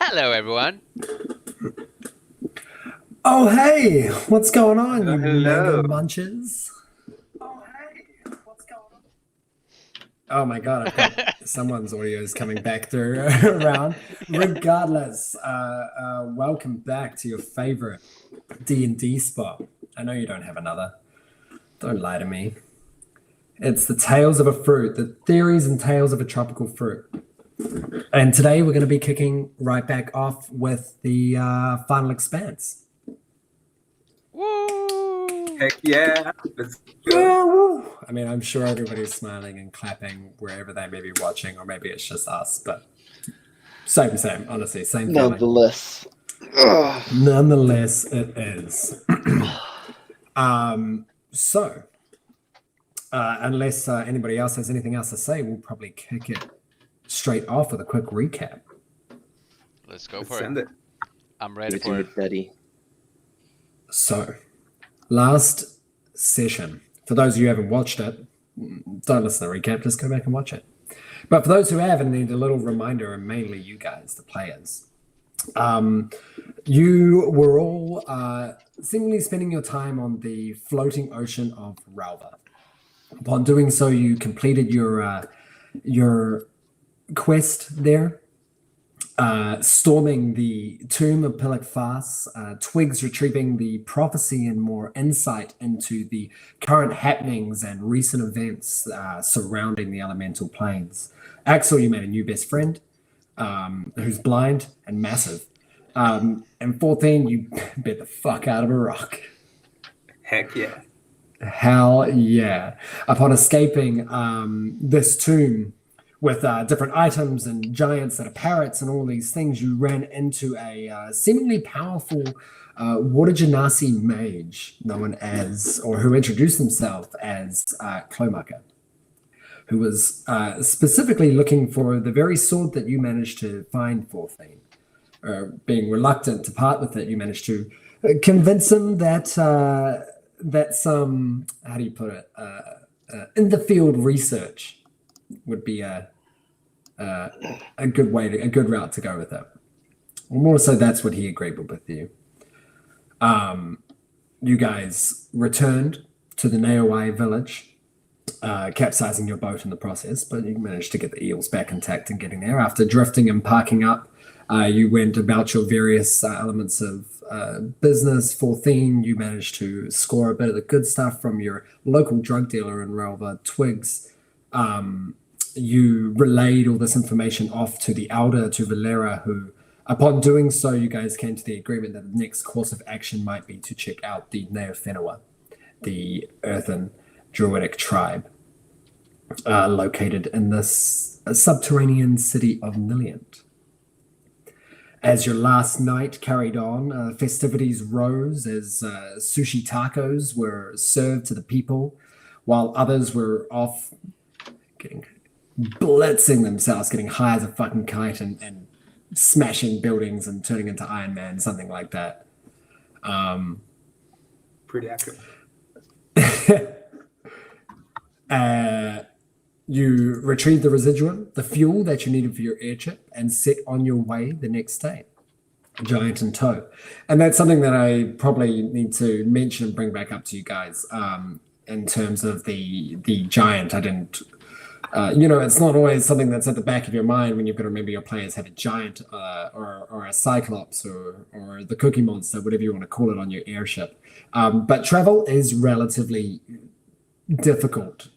Hello, everyone. Oh, hey, what's going on, you Hello. mega munches? Oh my god, I've got someone's audio is coming back through around. Regardless, welcome back to your favorite D&D spot. I know you don't have another. Don't lie to me. It's the Tales of a Fruit, the theories and tales of a tropical fruit. And today we're going to be kicking right back off with the Final Expanse. Woo! Heck yeah. Let's go. Yeah, woo. I mean, I'm sure everybody's smiling and clapping wherever they may be watching, or maybe it's just us, but same, honestly, same feeling. Nonetheless. Ugh. Nonetheless, it is. So, unless anybody else has anything else to say, we'll probably kick it straight off with a quick recap. Let's go Let's for send it. it. I'm ready Give for it it. to your daddy. So, last session, for those of you who haven't watched it, don't listen to the recap, just go back and watch it. But for those who have and need a little reminder, and mainly you guys, the players, you were all seemingly spending your time on the floating ocean of Ralva. Upon doing so, you completed your quest there, storming the tomb of Pilak Fas, Twigs retrieving the prophecy and more insight into the current happenings and recent events surrounding the elemental planes. Axel, you made a new best friend who's blind and massive. And 14, you bit the fuck out of a rock. Heck yeah. Hell yeah. Upon escaping this tomb with different items and giants that are parrots and all these things, you ran into a seemingly powerful Water Genasi mage known as, or who introduced himself as Clomucker, who was specifically looking for the very sword that you managed to find, 14. Being reluctant to part with it, you managed to convince him that that some, how do you put it, in the field research would be a good way to, a good route to go with it. More so, that's what he agreed with you. You guys returned to the Naowai village, capsizing your boat in the process, but you managed to get the eels back intact and getting there. After drifting and parking up, you went about your various elements of business. 14, you managed to score a bit of the good stuff from your local drug dealer in Ralva, Twigs. You relayed all this information off to the Elder, to Valera, who, upon doing so, you guys came to the agreement that the next course of action might be to check out the Neofenawa, the earthen druidic tribe, located in this subterranean city of Niliant. As your last night carried on, festivities rose as sushi tacos were served to the people, while others were off blitzing themselves, getting high as a fucking kite and smashing buildings and turning into Iron Man, something like that. Pretty accurate. You retrieved the residuum, the fuel that you needed for your airship, and set on your way the next day, giant in tow. And that's something that I probably need to mention and bring back up to you guys. In terms of the giant, I didn't. It's not always something that's at the back of your mind when you've got to remember your players have a giant or a cyclops or the cookie monster, whatever you want to call it, on your airship. But travel is relatively difficult.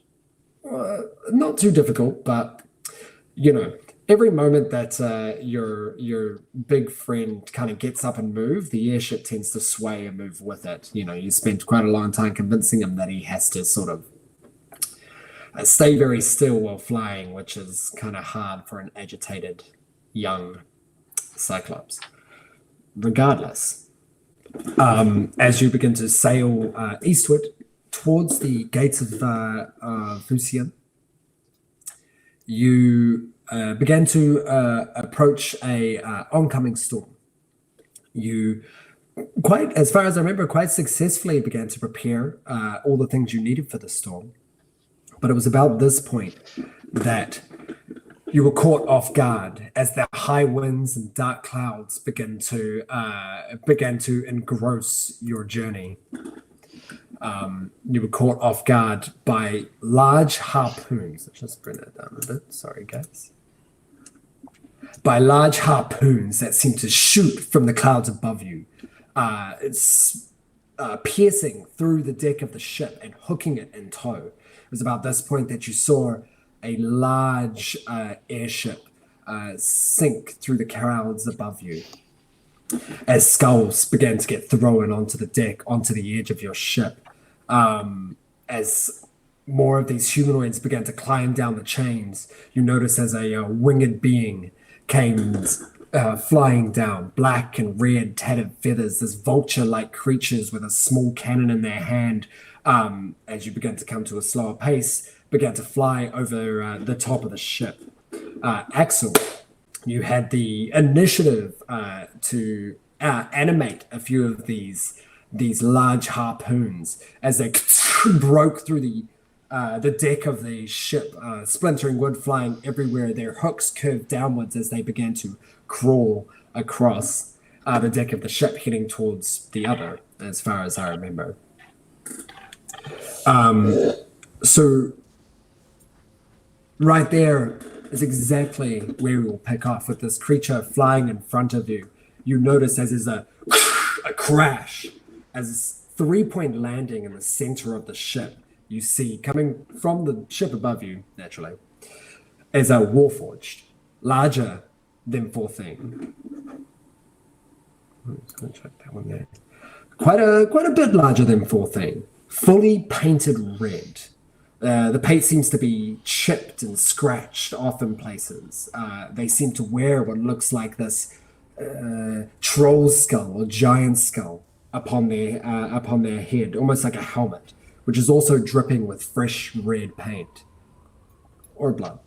Not too difficult, but every moment that your big friend kind of gets up and moves, the airship tends to sway and move with it. You spent quite a long time convincing him that he has to sort of stay very still while flying, which is kind of hard for an agitated young cyclops. Regardless, as you begin to sail eastward towards the gates of Fusian, you began to approach a oncoming storm. You, quite as far as I remember, quite successfully began to prepare all the things you needed for the storm. But it was about this point that You were caught off guard as the high winds and dark clouds began to engross your journey. You were caught off guard by large harpoons. Let's just bring that down a bit. Sorry, guys. By large harpoons that seemed to shoot from the clouds above you. It's piercing through the deck of the ship and hooking it in tow. It was about this point that you saw a large airship sink through the clouds above you as skulls began to get thrown onto the deck, onto the edge of your ship. As more of these humanoids began to climb down the chains, you notice as a winged being came flying down, black and red tattered feathers, this vulture-like creatures with a small cannon in their hand, as you begin to come to a slower pace, began to fly over the top of the ship. Axel, you had the initiative to animate a few of these large harpoons as they broke through the deck of the ship, splintering wood flying everywhere. Their hooks curved downwards as they began to crawl across the deck of the ship, heading towards the other, as far as I remember. So right there is exactly where we will pick off with this creature flying in front of you. You notice as there's a crash, as 3-point landing in the center of the ship. You see coming from the ship above you, naturally, is a warforged, larger than 4 I'm just going to check that one there. Quite a bit larger than 4 fully painted red. The paint seems to be chipped and scratched off in places. They seem to wear what looks like this troll skull or giant skull upon their head, almost like a helmet, which is also dripping with fresh red paint or blood.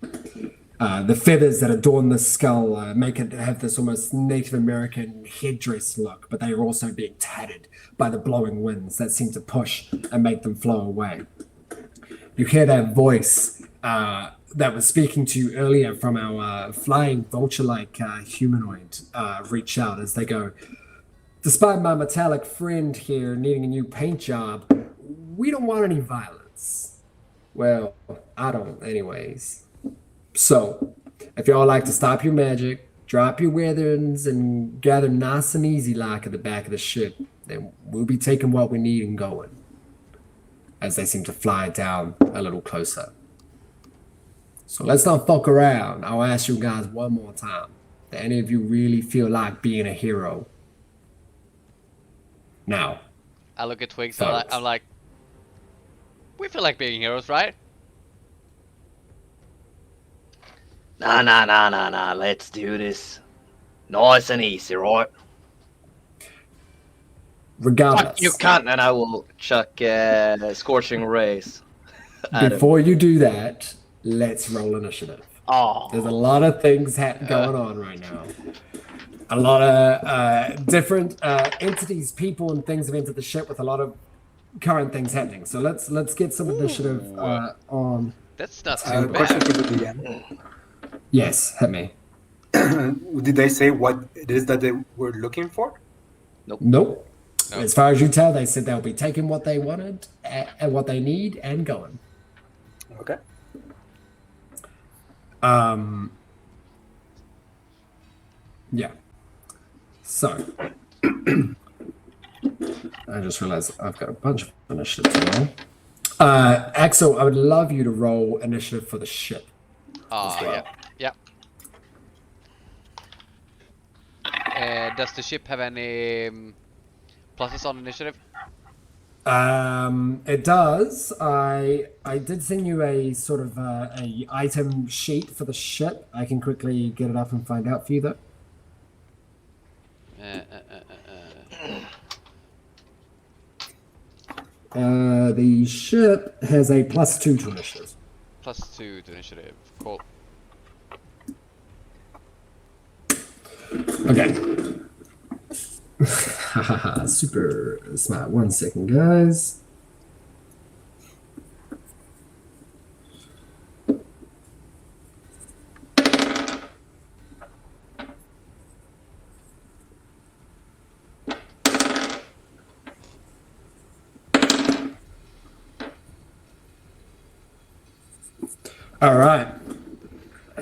The feathers that adorn the skull make it have this almost Native American headdress look, but they are also being tattered by the blowing winds that seem to push and make them flow away. You hear that voice that was speaking to you earlier from our flying vulture-like humanoid reach out as they go, "Despite my metallic friend here needing a new paint job, we don't want any violence." Well, I don't anyways. So, if y'all like to stop your magic, drop your weapons, and gather nice and easy like at the back of the ship, then we'll be taking what we need and going. As they seem to fly down a little closer. So let's not fuck around. I'll ask you guys one more time. Do any of you really feel like being a hero? Now. I look at Twigs Folks. and I'm like, we feel like being heroes, right? Nah. Let's do this. Nice and easy, right? Regardless. Fuck you cunt, and I will chuck Scorching Rays. Before you do that, let's roll initiative. Oh. There's a lot of things going on right now. A lot of different entities, people, and things have entered the ship with a lot of current things happening. So let's get some initiative on. That's not too Question bad. for the DM. Yes, hit me. Did they say what it is that they were looking for? Nope. Nope. As far as you tell, they said they'll be taking what they wanted and what they need and going. Okay. Yeah. So, I just realized I've got a bunch of initiative to roll. Axel, I would love you to roll initiative for the ship. Oh, as well. yeah. Does the ship have any pluses on initiative? It does. I did send you a sort of a item sheet for the ship. I can quickly get it up and find out for you though. The ship has a +2 to initiative. +2 to initiative. Cool. Okay. Super smart. 1 second, guys. All right.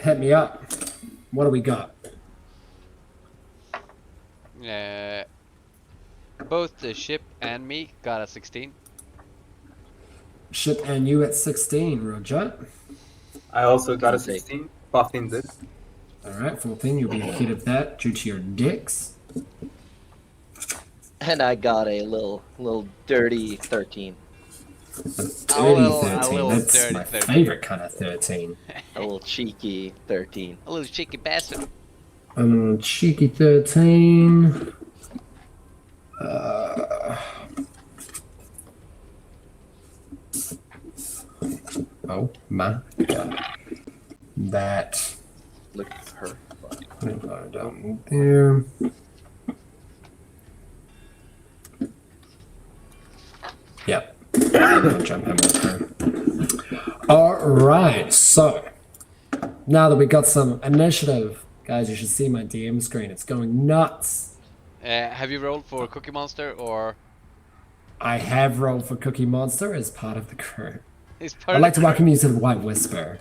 Hit me up. What do we got? Both the ship and me got a 16. Ship and you at 16, Roger. I also got a Okay. 16. 14 did. All right, 14, you'll be ahead of that due to your dex. And I got a little dirty 13. A dirty little- 13. a little That's dirty my 13. favorite kind of 13. A little cheeky 13. A little cheeky bastard. Cheeky 13. Oh my god. That. Look at her. Down there. Yep. I'll jump in with her. All right. So now that we got some initiative, guys, you should see my DM screen. It's going nuts. Have you rolled for Cookie Monster or I have rolled for Cookie Monster as part of the crew. is part I'd like to of the welcome you to the White Whisper.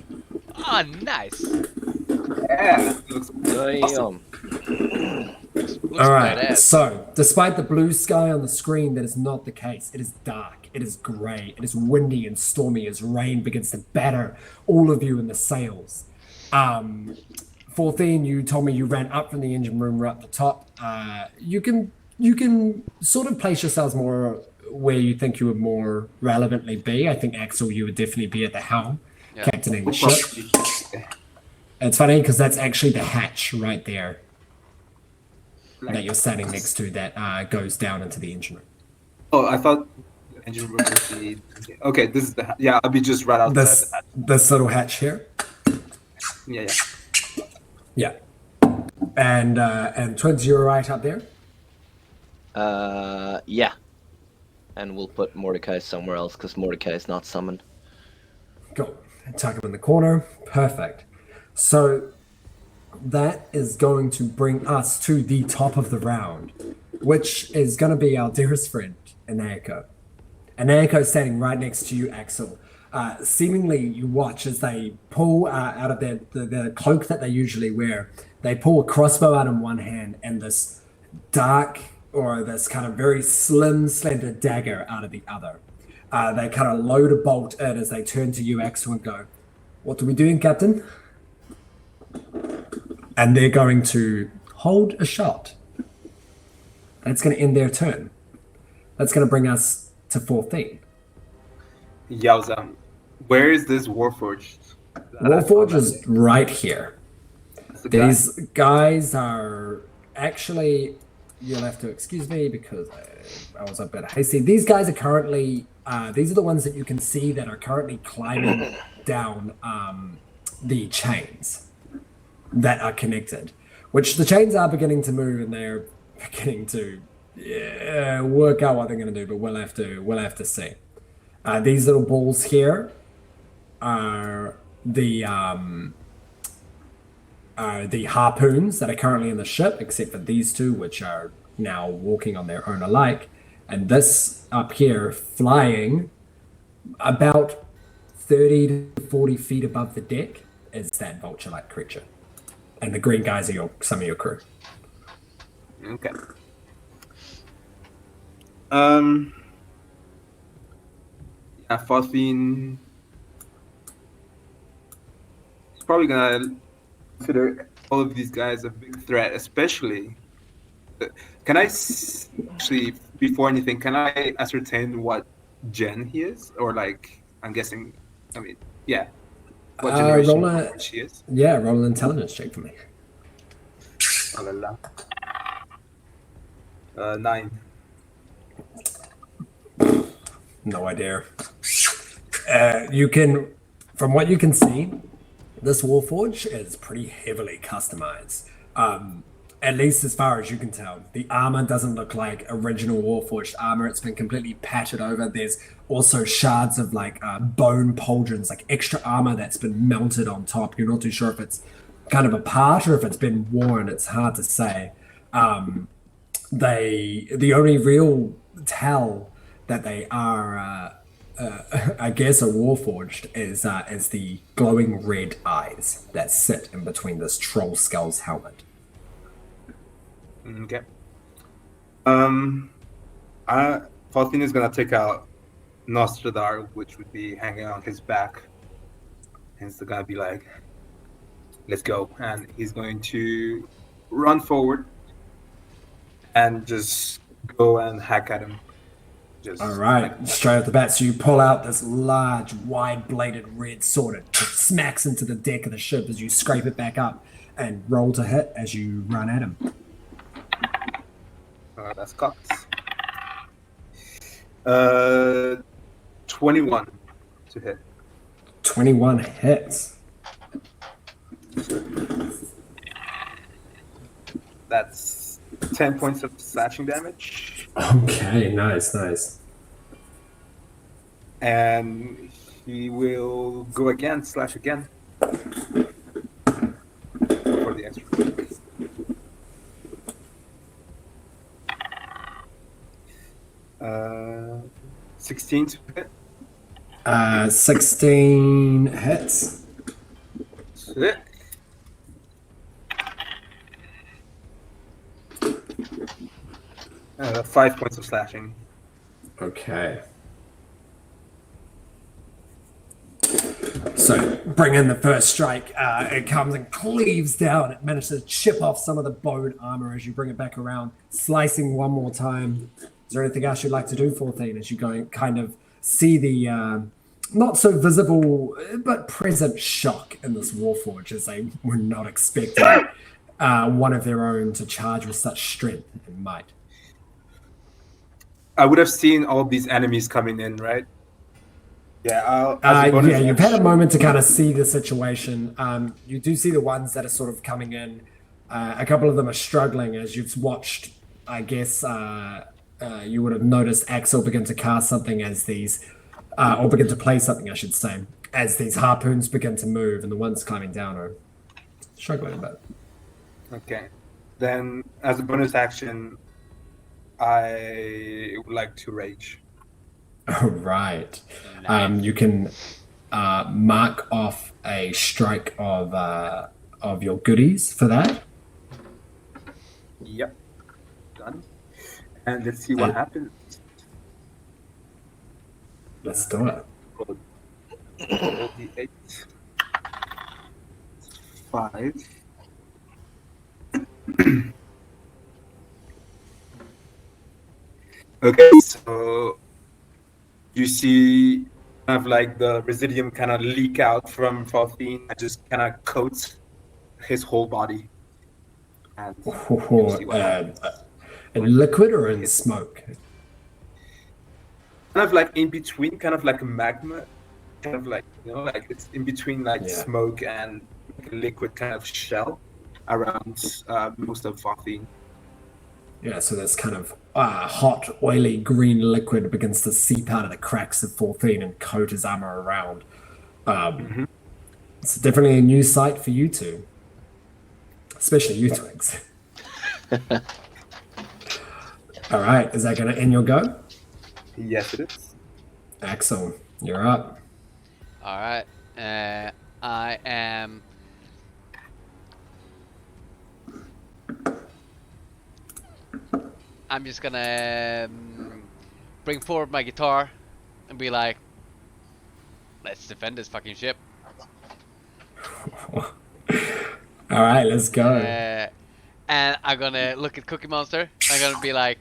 Ah, nice. Yeah. Looks Damn. Looks All right. badass. So, despite the blue sky on the screen, that is not the case. It is dark. It is grey. It is windy and stormy as rain begins to batter all of you in the sails. 14, you told me you ran up from the engine room right at the top. You can sort of place yourselves more where you think you would more relevantly be. I think Axel, you would definitely be at the helm, Yeah. captaining the ship. It's funny because that's actually the hatch right there that you're standing next to that goes down into the engine room. Oh, I thought the engine room was the. Okay, this is the. Yeah, I'll be just right outside. This little hatch here. Yeah, yeah. Yeah. And Twigs, you're right up there. Yeah. And we'll put Mordecai somewhere else because Mordecai is not summoned. Go. Tuck him in the corner. Perfect. So that is going to bring us to the top of the round, which is going to be our dearest friend, Anako. Anako standing right next to you, Axel. Seemingly, you watch as they pull out of the cloak that they usually wear. They pull a crossbow out in one hand and this dark or this kind of very slim, slender dagger out of the other. They kind of load a bolt in as they turn to you, Axel, and go, "What are we doing, Captain?" And they're going to hold a shot. That's going to end their turn. That's going to bring us to 14. Yowza. Where is this Warforged? Warforge is right here. That's the guy. These guys are actually, you'll have to excuse me because I was a bit hasty. These guys are currently, these are the ones that you can see that are currently climbing down the chains that are connected, which the chains are beginning to move and they're beginning to work out what they're going to do, but we'll have to see. These little balls here are the harpoons that are currently in the ship, except for these two, which are now walking on their own alike. And this up here, flying about 30 to 40 feet above the deck, is that vulture-like creature. And the green guys are some of your crew. Okay. Yeah, 14. He's probably gonna consider all of these guys a big threat, especially. Can I actually, before anything, can I ascertain what gen he is, or like I'm guessing? I mean, yeah. What generation she is? Yeah, roll an intelligence check for me. Oh, la, la. 9. No idea. You can, from what you can see, this Warforge is pretty heavily customized. At least as far as you can tell. The armor doesn't look like original Warforged armor. It's been completely patched over. There's also shards of like bone pauldrons, like extra armor that's been mounted on top. You're not too sure if it's kind of a part or if it's been worn. It's hard to say. The only real tell that they are I guess, a warforged is the glowing red eyes that sit in between this troll skull's helmet. Okay. Faustine is gonna take out Nostradar, which would be hanging on his back. And he's gonna be like, let's go. And he's going to run forward and just go and hack at him. Just All right, straight off the bat, so you pull out this large, wide-bladed red sword. It smacks into the deck of the ship as you scrape it back up and roll to hit as you run at him. That's cocked. 21 to hit. 21 hits. That's 10 points of slashing damage. Okay, nice. And he will go again, slash again. For the extra. 16 to hit. 16 hits. Sick. Uh, 5 points of slashing. Okay. So, bring in the first strike. It comes and cleaves down. It manages to chip off some of the bone armor as you bring it back around, slicing one more time. Is there anything else you'd like to do, 14, as you go kind of see the not so visible but present shock in this warforge as they were not expecting one of their own to charge with such strength and might? I would have seen all of these enemies coming in, right? Yeah, you've had a moment to kind of see the situation. You do see the ones that are sort of coming in. A couple of them are struggling as you've watched, I guess, you would have noticed Axel begin to cast something as these, or begin to play something, I should say, as these harpoons begin to move, and the ones climbing down are struggling a bit. Okay. Then, as a bonus action, I would like to rage. All right. You can mark off a strike of your goodies for that. Yep. Done. And let's see what happens. Let's do it. Roll the 8. 5. Okay, so you see kind of like the residium kind of leak out from Faustine and just kind of coats his whole body. And you'll see what happens. In liquid or in smoke? Kind of like in between, kind of like a magma, kind of like, you know, like it's in between like smoke and like a liquid kind of shell around most of Faustine. Yeah, so this kind of hot, oily green liquid begins to seep out of the cracks of 14 and coat his armor around. It's definitely a new sight for you two. Especially you, Twigs. All right, is that going to end your go? Yes, it is. Axel, you're up. All right. I am... I'm just gonna bring forward my guitar and be like, let's defend this fucking ship. All right, let's go. And I'm gonna look at Cookie Monster. I'm gonna be like,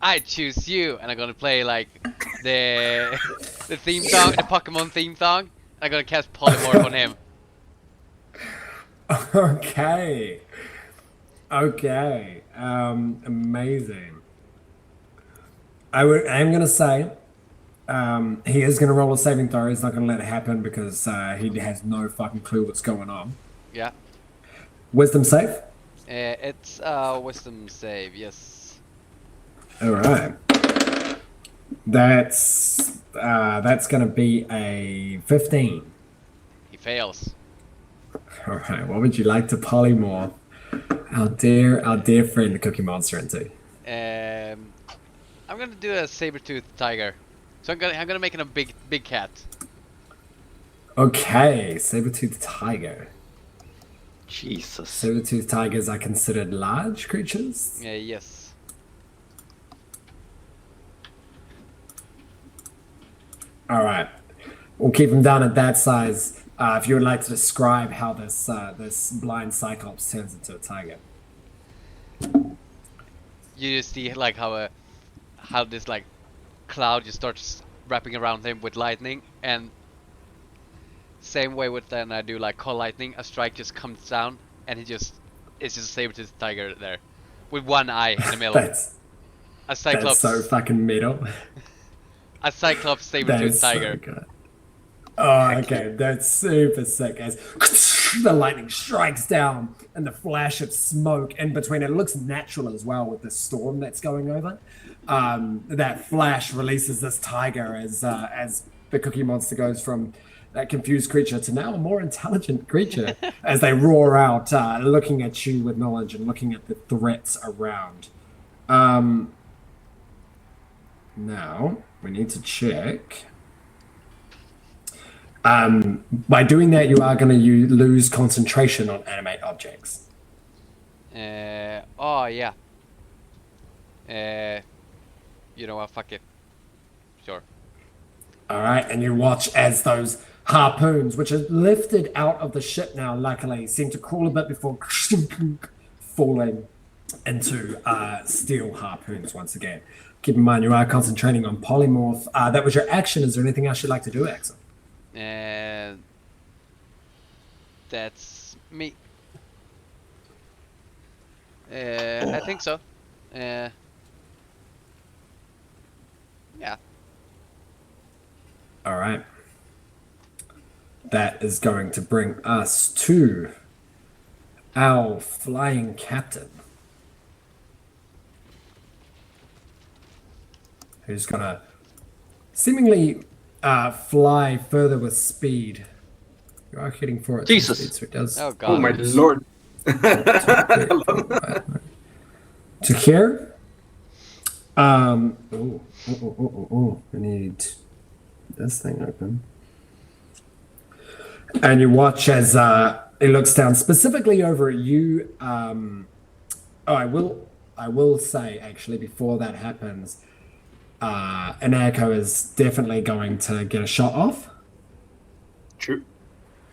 I choose you. And I'm gonna play like the theme song, the Pokemon theme song. I'm gonna cast Polymorph on him. Okay. Amazing. I'm going to say he is going to roll a saving throw. He's not going to let it happen because he has no fucking clue what's going on. Yeah. Wisdom save? It's wisdom save, yes. All right. That's going to be a 15. He fails. All right. What would you like to polymorph our dear friend Cookie Monster into? I'm gonna do a saber-toothed tiger. So I'm gonna make it a big cat. Okay, saber-toothed tiger. Jesus. Saber-toothed tigers are considered large creatures. Yeah, yes. All right, we'll keep them down at that size. If you would like to describe how this this blind cyclops turns into a tiger. You just see like how this like cloud just starts wrapping around him with lightning, and same way with then I do like call lightning, a strike just comes down, and it's just a saber-toothed tiger there, with one eye in the middle. That's A cyclops. so fucking metal. A cyclops That saber-toothed is so tiger. good. Oh, okay, that's super sick. As the lightning strikes down and the flash of smoke in between, it looks natural as well with the storm that's going over. That flash releases this tiger as the Cookie Monster goes from that confused creature to now a more intelligent creature as they roar out, looking at you with knowledge and looking at the threats around. Now we need to check. By doing that, you are going to lose concentration on animate objects. Oh yeah. You know what? Fuck it. Sure. All right, and you watch as those harpoons, which are lifted out of the ship now, luckily, seem to crawl a bit before falling into steel harpoons once again. Keep in mind, you are concentrating on polymorph. That was your action. Is there anything else you'd like to do, Axel? That's me. I think so. Yeah. All right. That is going to bring us to our flying captain, who's going to seemingly fly further with speed. You are heading for it. Jesus. Speed, so it does. Oh god. Oh my lord. To here. I need this thing open. And you watch as it looks down specifically over at you. I will say actually before that happens, an echo is definitely going to get a shot off. True.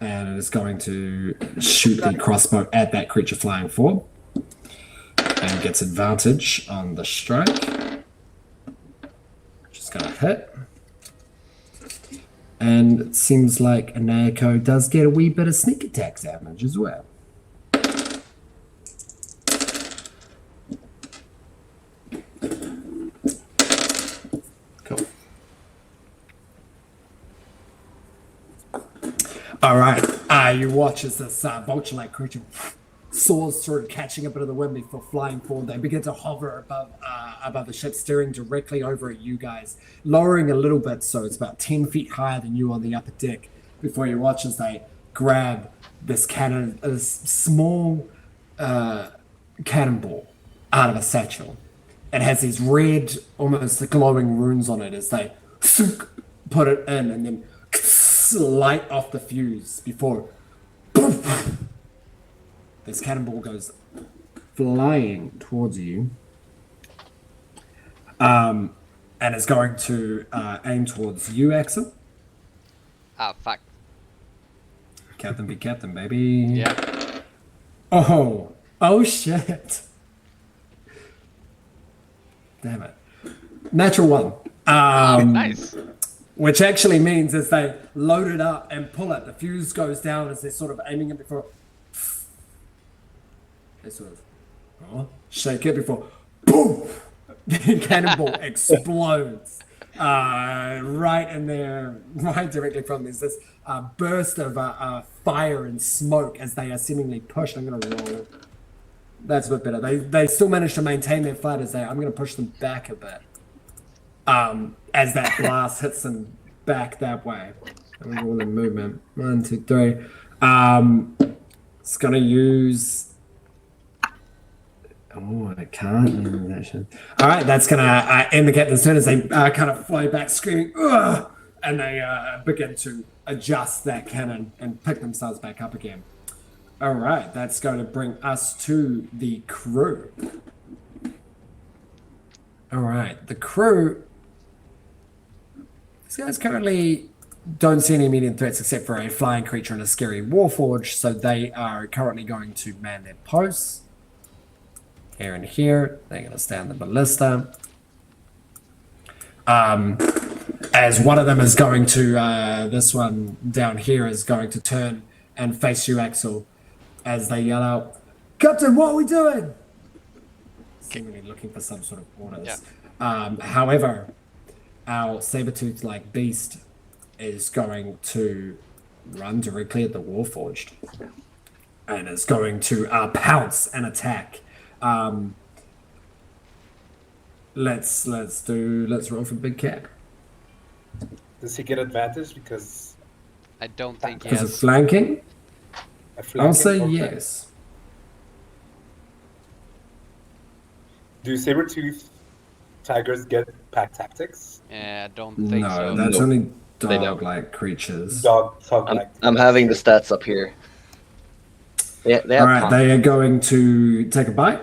And it is going to shoot the crossbow at that creature flying forward. And gets advantage on the strike. Just gonna hit. And it seems like Anako does get a wee bit of sneak attack damage as well. Cool. All right. You watch as this vulture-like creature soars through, catching a bit of the wind before flying forward. They begin to hover above the ship, steering directly over at you guys, lowering a little bit, so it's about 10 feet higher than you on the upper deck. Before you watch as they grab this cannon, a small cannonball out of a satchel. It has these red, almost glowing runes on it as they put it in and then light off the fuse before this cannonball goes flying towards you, and is going to aim towards you, Axel. Ah, fuck. Captain be captain, baby. Yeah. Oh shit. Damn it. Natural one. Nice. Which actually means as they load it up and pull it, the fuse goes down as they're sort of aiming it before. They sort of shake it before, boom! The cannonball explodes right in there, right directly from there's this burst of fire and smoke as they are seemingly pushed. I'm going to roll. That's a bit better. They still manage to maintain their flight as I'm going to push them back a bit as that blast hits them back that way. I'm going to roll in movement. 1, 2, 3. It's going to use. Oh, I can't. All right, that's going to end the captain's turn as they kind of fly back screaming, ugh, and they begin to adjust that cannon and pick themselves back up again. All right, that's going to bring us to the crew. All right, the crew. These guys currently don't see any immediate threats except for a flying creature and a scary warforge, so they are currently going to man their posts. Here and here, they're going to stand the ballista. As one of them is going to, this one down here is going to turn and face you, Axel, as they yell out, "Captain, what are we doing?" Seemingly looking for some sort of orders. Yeah. However, our saber-toothed-like beast is going to run directly at the Warforged and is going to pounce and attack. Let's roll for Big Cat. Does he get advantage because I don't think he Because of has. flanking? I'll say okay. yes. Do saber-tooth tigers get pack tactics? Yeah, I don't think No, so. that's Nope. only They don't. dog-like creatures. Dog I'm, like I'm having the stats up here. They All have right, con- they are going to take a bite.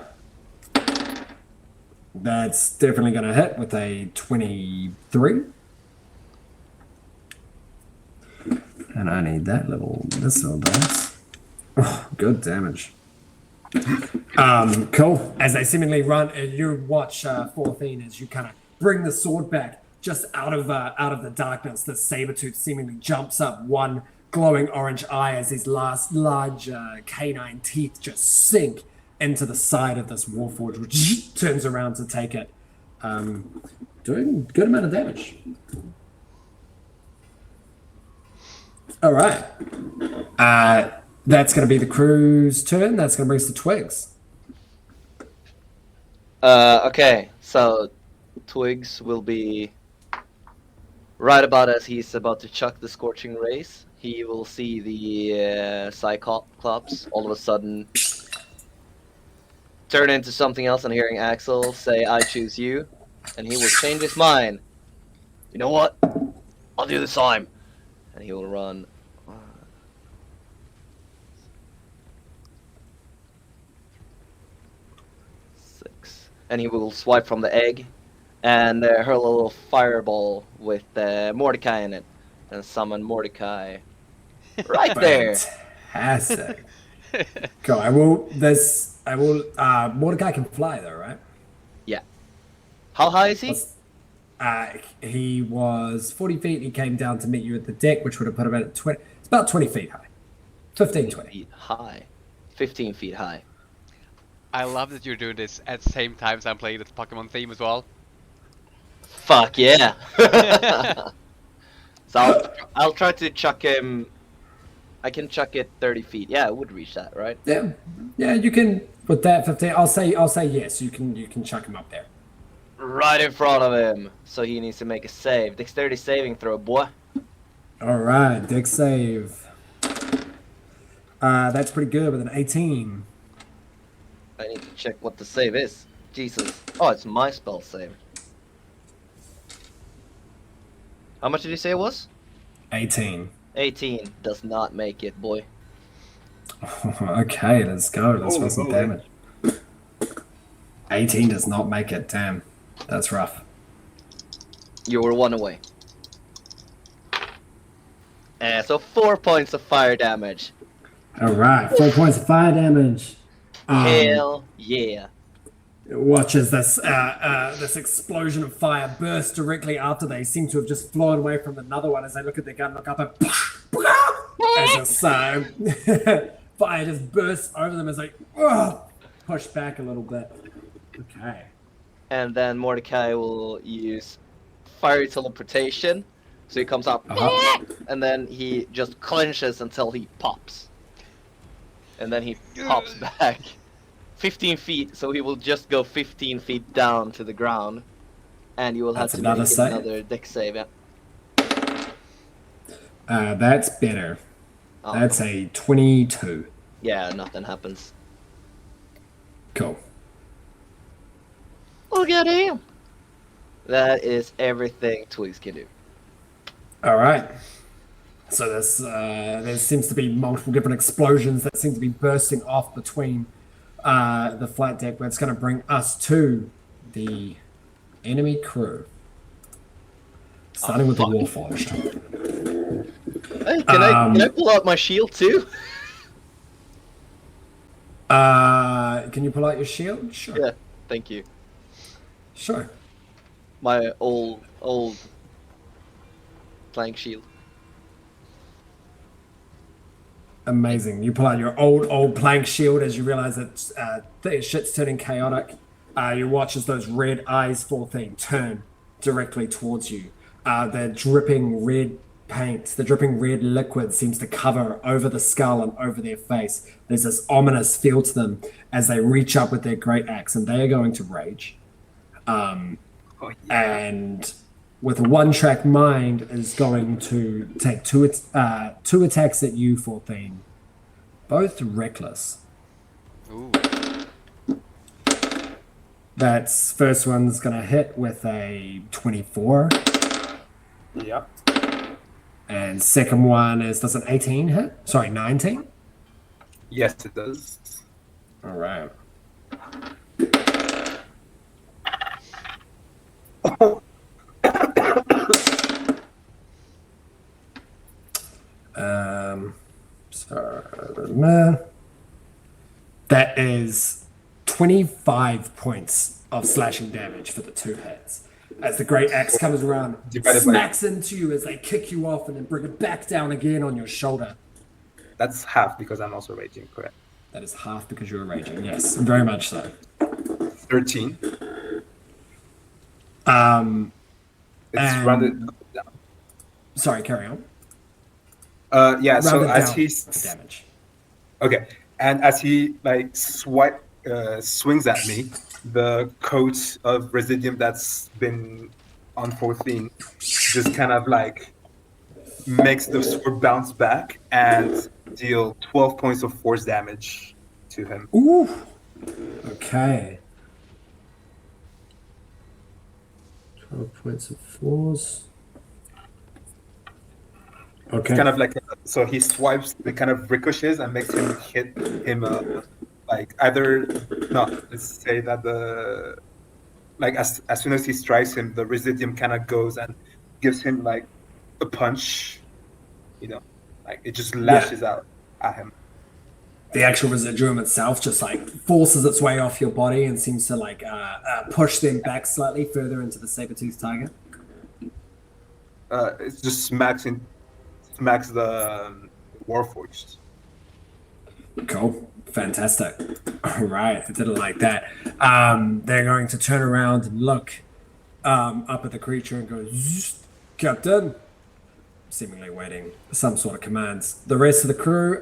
That's definitely going to hit with a 23. And I need that little missile dice. Oh, good damage. Cool. As they seemingly run, and you watch 14 as you kind of bring the sword back just out of the darkness. The saber-tooth seemingly jumps up, one glowing orange eye as his last large canine teeth just sink into the side of this warforged, which turns around to take it. Doing a good amount of damage. All right. That's going to be the crew's turn. That's going to bring us to Twigs. Okay, so Twigs will be right about as he's about to chuck the scorching rays. He will see the Cyclops all of a sudden turn into something else, and hearing Axel say, "I choose you," and he will change his mind. You know what? I'll do this time, and he will run. 6, and he will swipe from the egg and hurl a little fireball with Mordecai in it, and summon Mordecai right there. Fantastic. Cool. Mordecai can fly though, right? Yeah. How high is he? He was 40 feet. He came down to meet you at the deck, which would have put him at 20. It's about 20 feet high. 15, 20. Feet high. 15 feet high. I love that you're doing this at the same time as I'm playing the Pokemon theme as well. Fuck yeah. So I'll try to chuck him. I can chuck it 30 feet. Yeah, it would reach that, right? Yeah, you can with that 15. I'll say yes. You can chuck him up there. Right in front of him. So he needs to make a save. Dexterity saving throw, boy. All right, deck save. That's pretty good with an 18. I need to check what the save is. Jesus. Oh, it's my spell save. How much did you say it was? 18. 18 does not make it, boy. Okay, let's go. Let's roll some holy. damage. 18 does not make it. Damn, that's rough. You were 1 away. So 4 points of fire damage. All right, 4 points of fire damage. Hell yeah. Watch as this explosion of fire bursts directly after they seem to have just flown away from another one as they look at their gun, look up, and as this fire just bursts over them as they push back a little bit. Okay. And then Mordecai will use fire teleportation. So he comes up, and then he just clenches until he pops. And then he pops back 15 feet, so he will just go 15 feet down to the ground. And you will have That's to make another save. another dex save, yeah. That's better. Oh, That's a 22. yeah, nothing happens. Cool. I'll get him. That is everything Twigs can do. All right. So there seems to be multiple different explosions that seem to be bursting off between the flight deck, but it's going to bring us to the enemy crew. Starting with the Warforged. Hey, can I pull out my shield too? Can you pull out your shield? Sure. Yeah, thank you. Sure. My old plank shield. Amazing. You pull out your old plank shield as you realize that shit's turning chaotic. You watch as those red eyes for thing turn directly towards you. The dripping red paint, the dripping red liquid seems to cover over the skull and over their face. There's this ominous feel to them as they reach up with their great axe, and they are going to rage. And with a one-track mind is going to take two attacks at you, 14. Both reckless. Ooh. That's first one's going to hit with a 24. Yep. And second one does an 18 hit? Sorry, 19? Yes, it does. All right. That is 25 points of slashing damage for the two hits. As the great axe comes around, smacks into you as they kick you off and then bring it back down again on your shoulder. That's half because I'm also raging, correct? That is half because you're raging, yes, very much so. 13. It's And- rounded down. Sorry, carry on. Yeah, so Rounded as down he's damage. okay, and as he like swings at me, the coat of residium that's been on 14 just kind of like makes the sword bounce back and deal 12 points of force damage to him. Ooh. Okay. 12 points of force. Okay. Kind of like so he swipes, it kind of ricochets and makes him hit him like either let's say that the like as soon as he strikes him, the residium kind of goes and gives him like a punch, like it just lashes out at him. The actual residuum itself just like forces its way off your body and seems to like push them back slightly further into the saber-tooth tiger. It just smacks the Warforged. Cool. Fantastic. All right. I didn't like that. They're going to turn around and look up at the creature and go, Captain, seemingly waiting some sort of commands. The rest of the crew,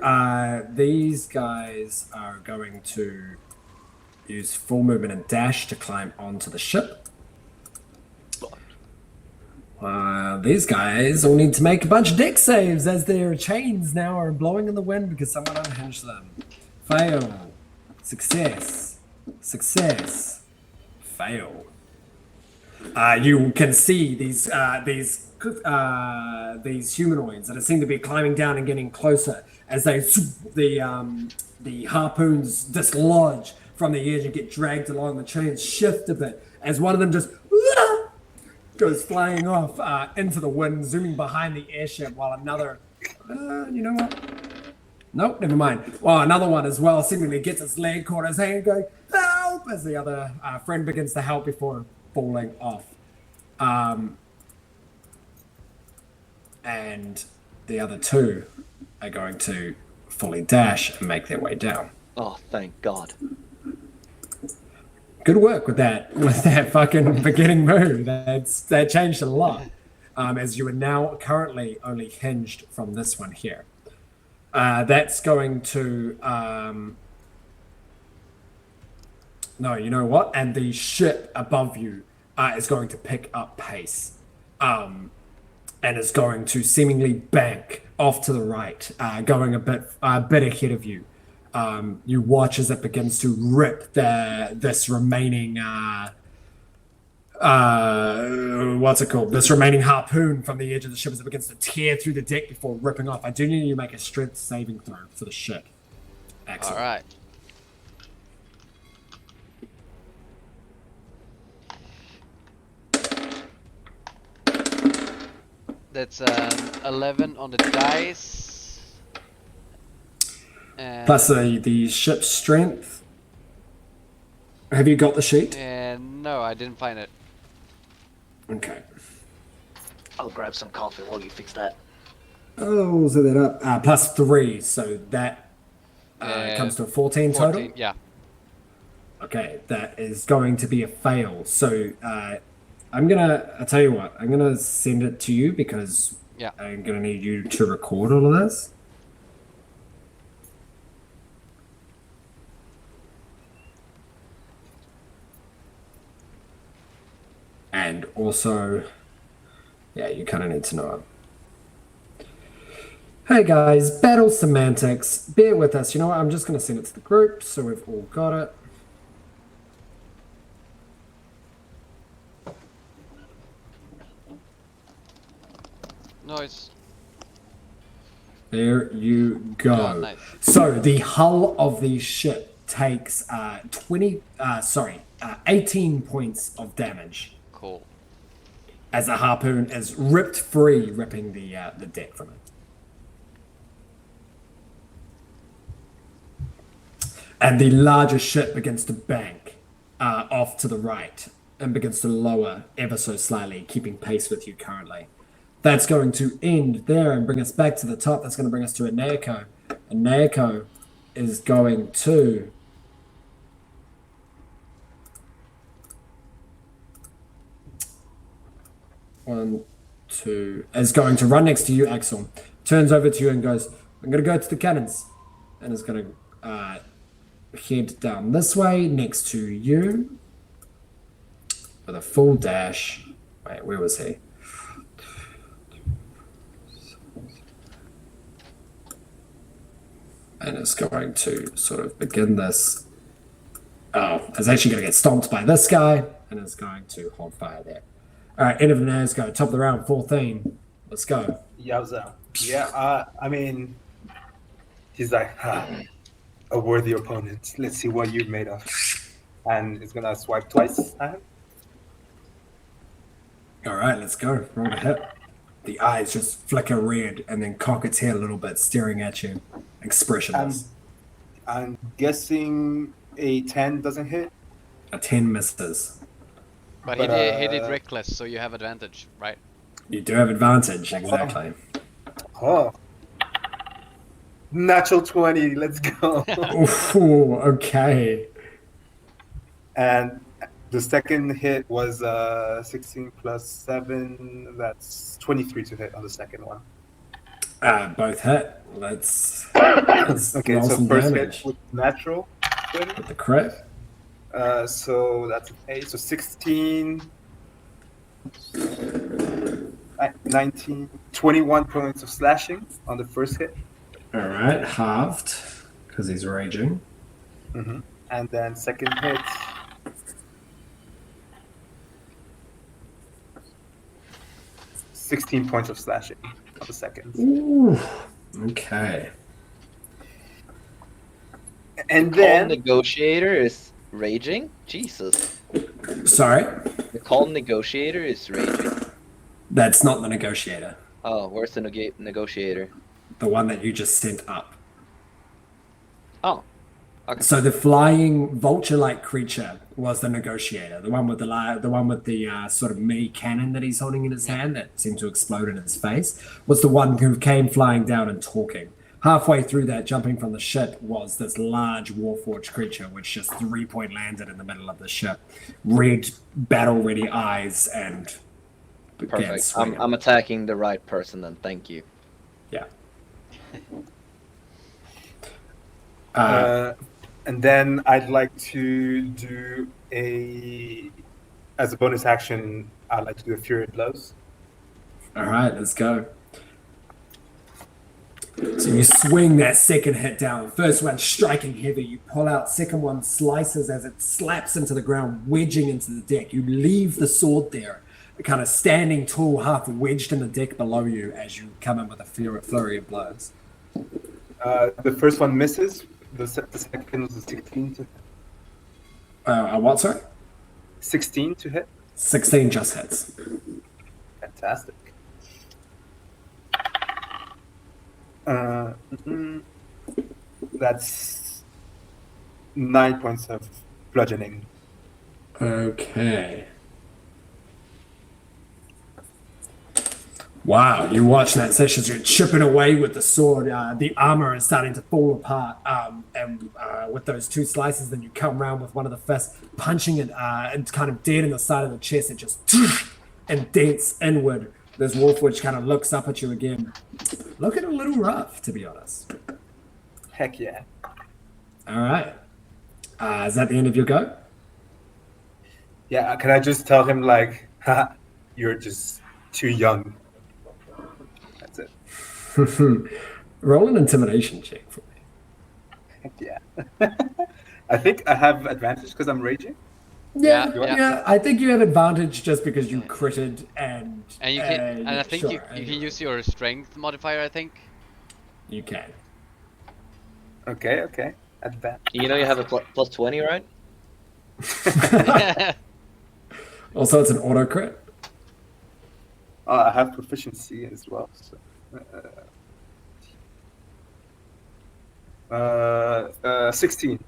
these guys are going to use full movement and dash to climb onto the ship. These guys all need to make a bunch of deck saves as their chains now are blowing in the wind because someone unhinged them. Fail. Success. Success. Fail. You can see these humanoids that seem to be climbing down and getting closer as the harpoons dislodge from the edge and get dragged along the chains, shift a bit as one of them just goes flying off into the wind, zooming behind the airship, while another, you know what? Nope, never mind. Well, another one as well seemingly gets its leg caught his hand going, help, as the other friend begins to help before falling off. And the other two are going to fully dash and make their way down. Oh, thank God. Good work with that fucking beginning move. That changed a lot. As you are now currently only hinged from this one here. That's going to no, you know what? And the ship above you is going to pick up pace. And is going to seemingly bank off to the right, going a bit ahead of you. You watch as it begins to rip this remaining What's it called? This remaining harpoon from the edge of the ship as it begins to tear through the deck before ripping off. I do need you to make a strength saving throw for the ship. Excellent. All right. That's an 11 on the dice. And Plus the ship's strength. Have you got the sheet? no, I didn't find it. Okay. I'll grab some coffee while you fix that. Oh, set that up. Plus 3, so that comes to a 14 total. 14, yeah. Okay, that is going to be a fail. So I'll tell you what, I'm gonna send it to you because Yeah. I'm gonna need you to record all of this. And also, yeah, you kind of need to know it. Hey guys, battle semantics. Bear with us. You know what? I'm just going to send it to the group so we've all got it. Nice. There you go. Oh, nice. So the hull of the ship takes 18 points of damage Cool. as the harpoon is ripped free, ripping the deck from it. And the larger ship begins to bank off to the right and begins to lower ever so slightly, keeping pace with you currently. That's going to end there and bring us back to the top. That's going to bring us to a Naoko. And Naoko is going to... is going to run next to you, Axel. Turns over to you and goes, I'm going to go to the cannons. And is going to head down this way next to you with a full dash. Wait, where was he? And is going to sort of begin this. Oh, is actually going to get stomped by this guy and is going to hold fire there. All right, end of the nose go. Top of the round, 14. Let's go. Yowza. Yeah, I mean, he's like, a worthy opponent. Let's see what you're made of. And it's gonna swipe twice at him. All right, let's go. Roll to hit. The eyes just flicker red and then cock its head a little bit, staring at you, expressionless. I'm guessing a 10 doesn't hit. A 10 misses. But But, he did reckless, so you have advantage, right? You do have advantage, exactly. Oh. Natural 20, let's go. Ooh, okay. And the second hit was 16 plus 7. That's 23 to hit on the second one. Both hit. Let's Okay, roll so some first damage. hit with natural 20. With the crit. So that's an 8. So 16, 19, 21 points of slashing on the first hit. All right, halved because he's raging. Mm-hmm. And then second hit. $16 points of slashing on the second. Ooh, okay. And Calm then negotiator is raging? Jesus. Sorry, The calm negotiator is raging. that's not the negotiator. Oh, where's the negotiator? The one that you just sent up. Oh. Okay. So the flying vulture-like creature was the negotiator, the one with the sort of mini cannon that he's holding in his hand that seemed to explode in his face, was the one who came flying down and talking. Halfway through that, jumping from the ship, was this large warforged creature, which just 3-point landed in the middle of the ship, red, battle-ready eyes, and began Perfect. swinging. I'm attacking the right person then. Thank you. Yeah. and then I'd like to do as a bonus action, I'd like to do a Fury Blows. All right, let's go. So you swing that second hit down. First one striking heavy. You pull out. Second one slices as it slaps into the ground, wedging into the deck. You leave the sword there, kind of standing tall, half wedged in the deck below you as you come in with a flurry of blows. The first one misses. The second was a 16 to What, sorry? 16 to hit. 16 just hits. Fantastic. That's 9 points of bludgeoning. Okay. Wow, you watch that session as you're chipping away with the sword. The armor is starting to fall apart. And with those two slices, then you come around with one of the fists, punching it and kind of dead in the side of the chest. It just and dents inward. This Wolfwitch kind of looks up at you again. Looking a little rough, to be honest. Heck yeah. All right. Is that the end of your go? Yeah, can I just tell him, like, haha, you're just too young. That's it. Roll an intimidation check for me. Heck yeah. I think I have advantage because I'm raging. Yeah, I think you have advantage just because you critted and you can, and I think sure, you can use your strength modifier. I think. You can. Okay. Advantage. You know you have a plus 20, right? Also, it's an auto crit. I have proficiency as well. So. 16.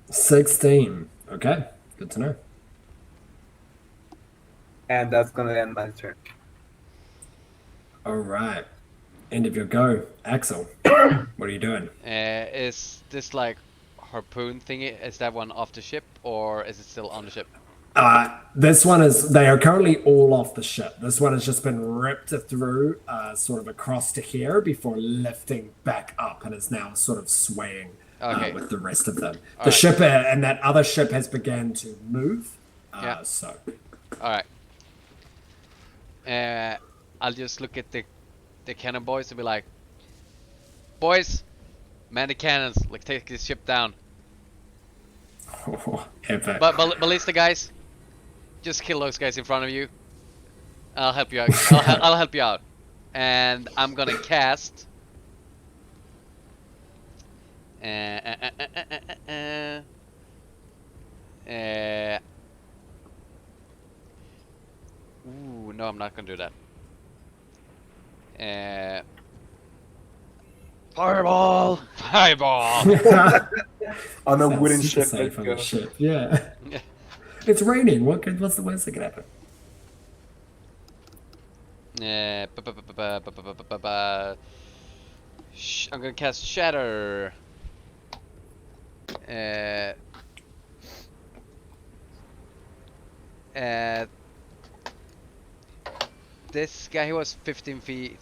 16. Okay, good to know. And that's gonna end my turn. All right. End of your go. Axel, what are you doing? Is this like harpoon thingy? Is that one off the ship or is it still on the ship? This one is, they are currently all off the ship. This one has just been ripped through, sort of across to here before lifting back up and is now sort of swaying with the rest of them. The ship and that other ship has began to move. So. All right. I'll just look at the cannon boys and be like, boys, man the cannons, like take this ship down. Oh, epic. But ballista guys, just kill those guys in front of you. I'll help you out. I'll help you out. And I'm gonna cast. Ooh, no, I'm not gonna do that. Fireball! Fireball! On a Sounds wooden super ship. safe on Let's the go. ship. Yeah. It's raining. What's the worst that could happen? I'm gonna cast Shatter. This guy, he was 15 feet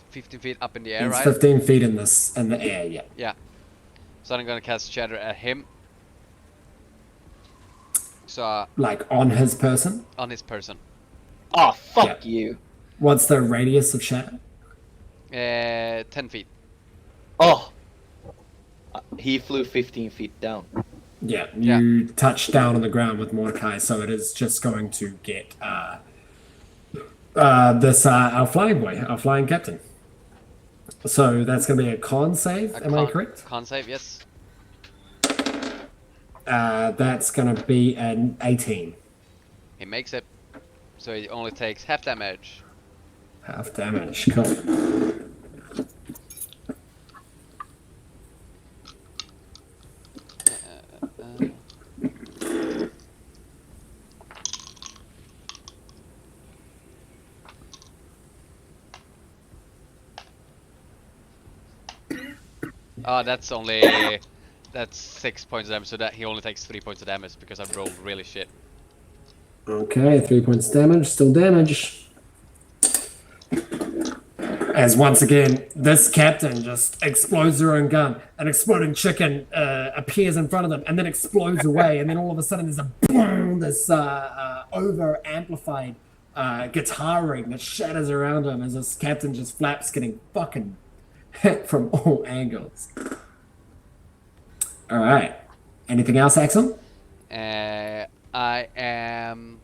up in the air, It's right? 15 feet in the air, yeah. Yeah. So I'm gonna cast Shatter at him. So Like on his person? on his person. Oh, fuck you. What's the radius of shatter? 10 feet. Oh. He flew 15 feet down. Yeah, you touch down on the ground with Mordecai, so it is just going to get this our flying boy, our flying captain. So that's going to be a con save. Am I correct? Con save, yes. That's going to be an 18. He makes it. So he only takes half damage. Half damage. Cool. Oh, that's 6 points of damage, so that he only takes 3 points of damage because I rolled really shit. Okay, 3 points damage. Still damage. As once again, this captain just explodes their own gun. An exploding chicken appears in front of them and then explodes away. And then all of a sudden there's a boom, this over-amplified guitar ring that shatters around him as this captain just flaps, getting fucking hit from all angles. All right. Anything else, Axel? I am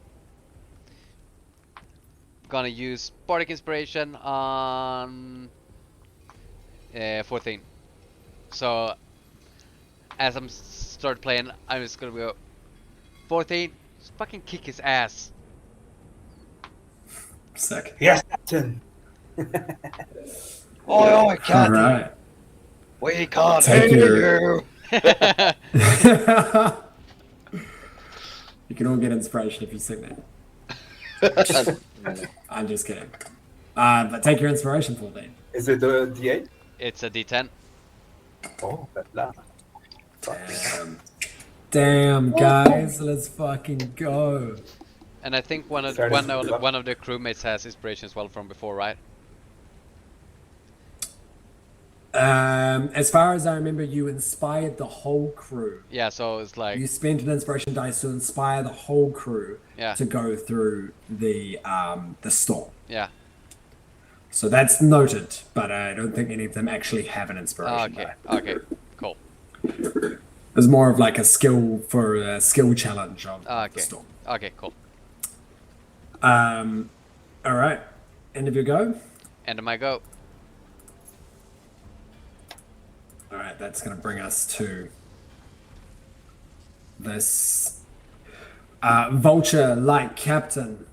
gonna use Bardic Inspiration on 14. So as I'm start playing, I'm just gonna go 14. Just fucking kick his ass. Sick. Yes, Captain. Oi, All Captain. right. We can't Take hear your- you. You can all get inspiration if you sing that. I'm just kidding. But take your inspiration for that. Is it the D8? It's a D10. Oh, that's that. Damn, guys, let's fucking go. And I think one of Sorry, one of the crewmates has inspiration as well from before, right? As far as I remember, you inspired the whole crew. Yeah, so it's like You spent an inspiration dice to inspire the whole crew Yeah. to go through the storm. yeah. So that's noted, but I don't think any of them actually have an inspiration. Okay. die. Okay. Cool. It's more of like a skill challenge of the Okay. storm. Okay. Cool. All right, end of your go. End of my go. All right, that's going to bring us to this vulture-like captain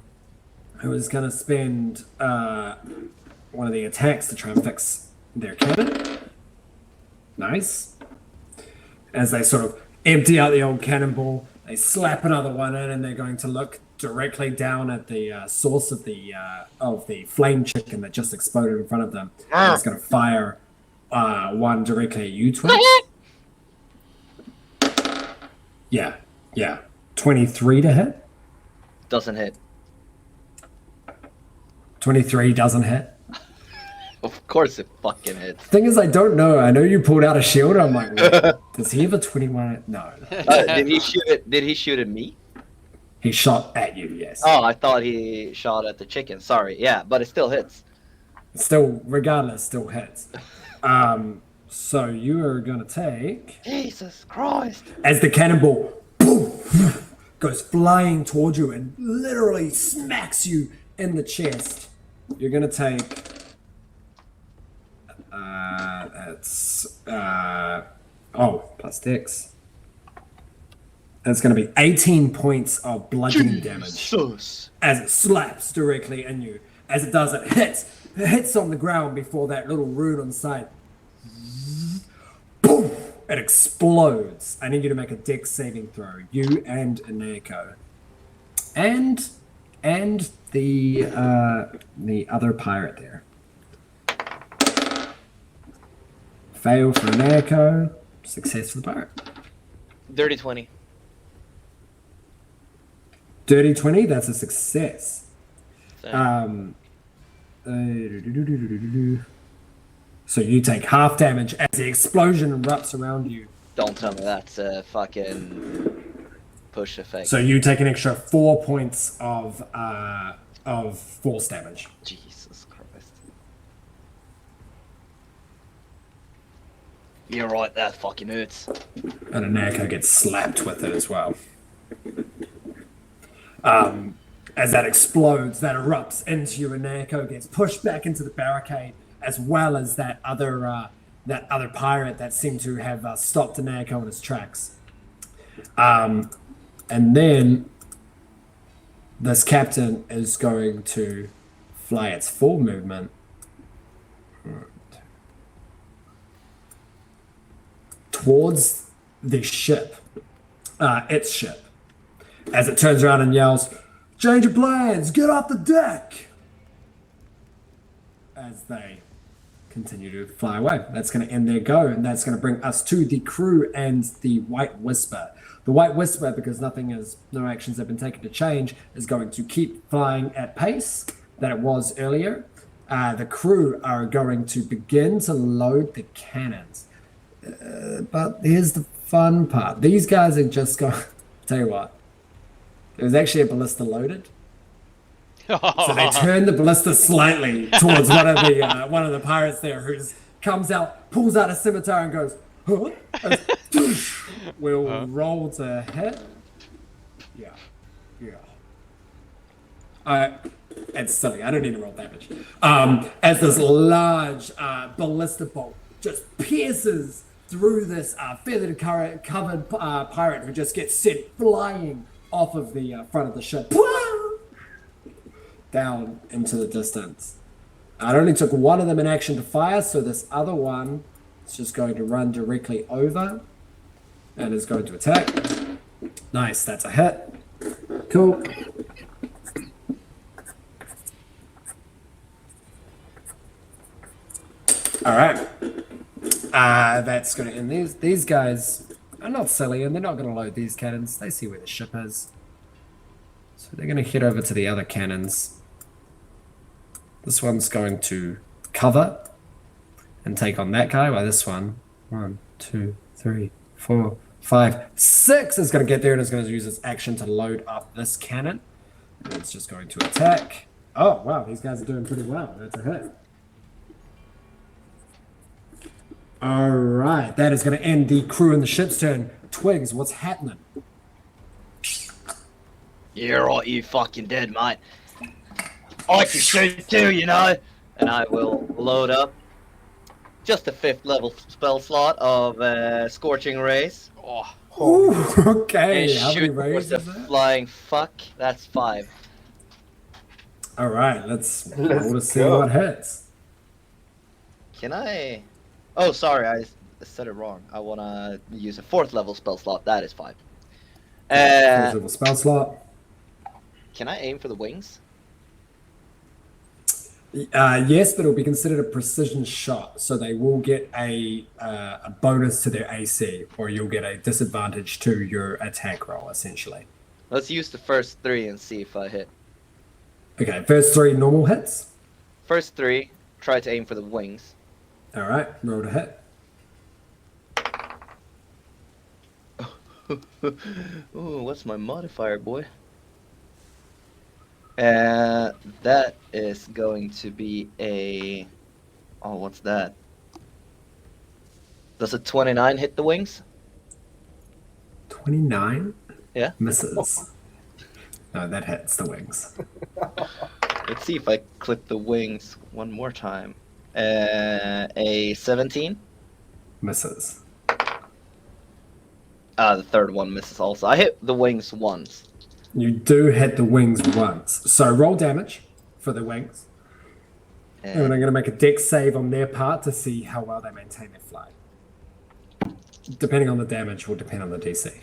who is going to spend one of the attacks to try and fix their cannon. Nice. As they sort of empty out the old cannonball, they slap another one in, and they're going to look directly down at the source of the flame chicken that just exploded in front of them. And it's going to fire one directly at you, Twitch. Yeah. 23 to hit. Doesn't hit. 23 doesn't hit. Of course it fucking hits. Thing is, I don't know. I know you pulled out a shield. I'm like, wait, does he have a 21? No. Did he shoot it? Did he shoot at me? He shot at you, yes. Oh, I thought he shot at the chicken. Sorry. Yeah, but it still hits. Still, regardless, still hits. So you are going to take... Jesus Christ. As the cannonball boom, goes flying towards you and literally smacks you in the chest, you're going to take... plus Dex. That's going to be 18 points of bludgeoning damage as it slaps directly in you. As it does, it hits on the ground before that little rune on the side. Boom! It explodes. I need you to make a Dex saving throw. You and Ineko. And the other pirate there. Fail for Ineko. Success for the pirate. Dirty 20. Dirty 20, that's a success. Same. So you take half damage as the explosion erupts around you. Don't tell me that's a fucking push effect. So you take an extra 4 points of force damage. Jesus Christ. You're right, that fucking hurts. And Ineko gets slapped with it as well. As that explodes, that erupts into you, and Ineko gets pushed back into the barricade, as well as that other pirate that seemed to have stopped Ineko in his tracks. And then this captain is going to fly its full movement towards the ship, its ship, as it turns around and yells, "Change of plans, get off the deck!" As they continue to fly away. That's going to end their go, and that's going to bring us to the crew and the White Whisper. The White Whisper, because no actions have been taken to change, is going to keep flying at pace that it was earlier. The crew are going to begin to load the cannons. But here's the fun part. These guys are just going... Tell you what. There was actually a ballista loaded. So they turned the ballista slightly towards one of the pirates there, who's comes out, pulls out a scimitar and goes, huh? And we'll roll to hit. Yeah. It's silly. I don't need to roll damage. As this large ballista bolt just pierces through this feathered covered pirate who just gets sent flying off of the front of the ship down into the distance. It only took one of them in action to fire, so this other one is just going to run directly over and is going to attack. Nice, that's a hit. Cool. All right. That's going to end these. These guys are not silly, and they're not going to load these cannons. They see where the ship is. So they're going to head over to the other cannons. This one's going to cover and take on that guy, while this one, 1, 2, 3, 4, 5, 6 is going to get there and is going to use its action to load up this cannon. And it's just going to attack. Oh, wow, these guys are doing pretty well. That's a hit. All right, that is going to end the crew and the ship's turn. Twigs, what's happening? Yeah, right, you fucking dead, mate. I can shoot too, you know. And I will load up just a 5th level spell slot of Scorching Rays. Oh, Ooh, okay. And How many shoot rays with the is that? flying fuck. That's 5. All right, let's roll to see go. what hits. Can I? Oh, sorry, I said it wrong. I want to use a 4th level spell slot. That is 5. Fourth level spell slot. Can I aim for the wings? Yes, but it'll be considered a precision shot, so they will get a bonus to their AC, or you'll get a disadvantage to your attack roll, essentially. Let's use the first 3 and see if I hit. Okay, first 3 normal hits. First 3, try to aim for the wings. All right, roll to hit. Ooh, what's my modifier, boy? That is going to be a... Oh, what's that? Does a 29 hit the wings? 29? Yeah. Misses. No, that hits the wings. Let's see if I click the wings one more time. A 17? Misses. The third one misses also. I hit the wings once. You do hit the wings once. So roll damage for the wings. And I'm going to make a dex save on their part to see how well they maintain their flight. Depending on the damage will depend on the DC.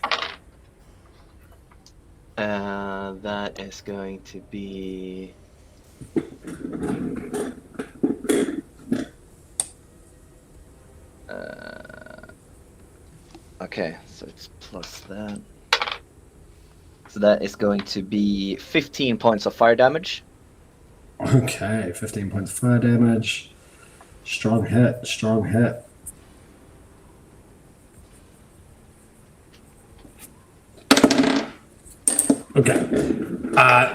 That is going to be... Okay, so it's plus that. So that is going to be 15 points of fire damage. Okay, 15 points of fire damage. Strong hit, strong hit. Okay.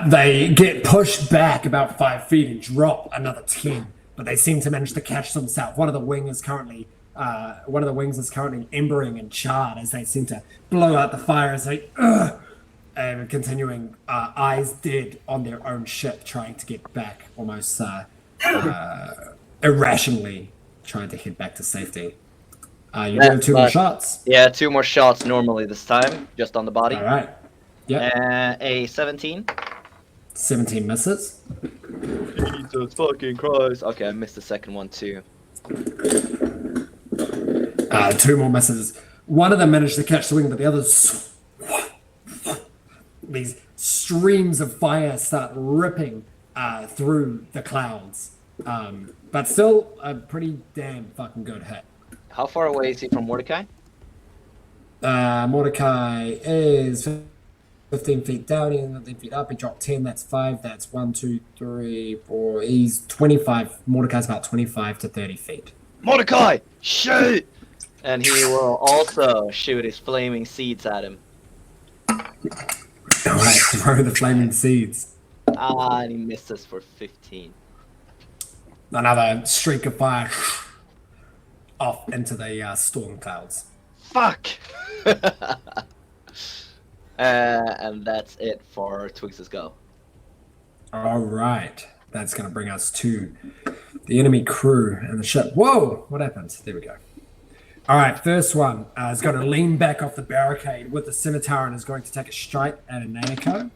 They get pushed back about 5 feet and drop another 10, but they seem to manage to catch themselves. One of the wings is currently embering and charred as they seem to blow out the fire as they and continuing eyes dead on their own ship, trying to get back, almost irrationally trying to head back to safety. You do 2 more shots. Yeah, 2 more shots normally this time, just on the body. All right. Yeah. A 17. 17 misses. Jesus fucking Christ. Okay, I missed the second one too. 2 more misses. One of them managed to catch the wing, but the others... These streams of fire start ripping through the clouds. But still a pretty damn fucking good hit. How far away is he from Mordecai? Mordecai is 15 feet down, he's 15 feet up, he dropped 10, that's 5, that's 1, 2, 3, 4, he's 25, Mordecai's about 25 to 30 feet. Mordecai, shoot! And he will also shoot his flaming seeds at him. Alright, throw the flaming seeds. And he misses for 15. Another streak of fire off into the storm clouds. Fuck! And that's it for Twix's go. All right. That's going to bring us to the enemy crew and the ship. Whoa! What happened? There we go. All right. First one is going to lean back off the barricade with the scimitar and is going to take a strike at a Nanako.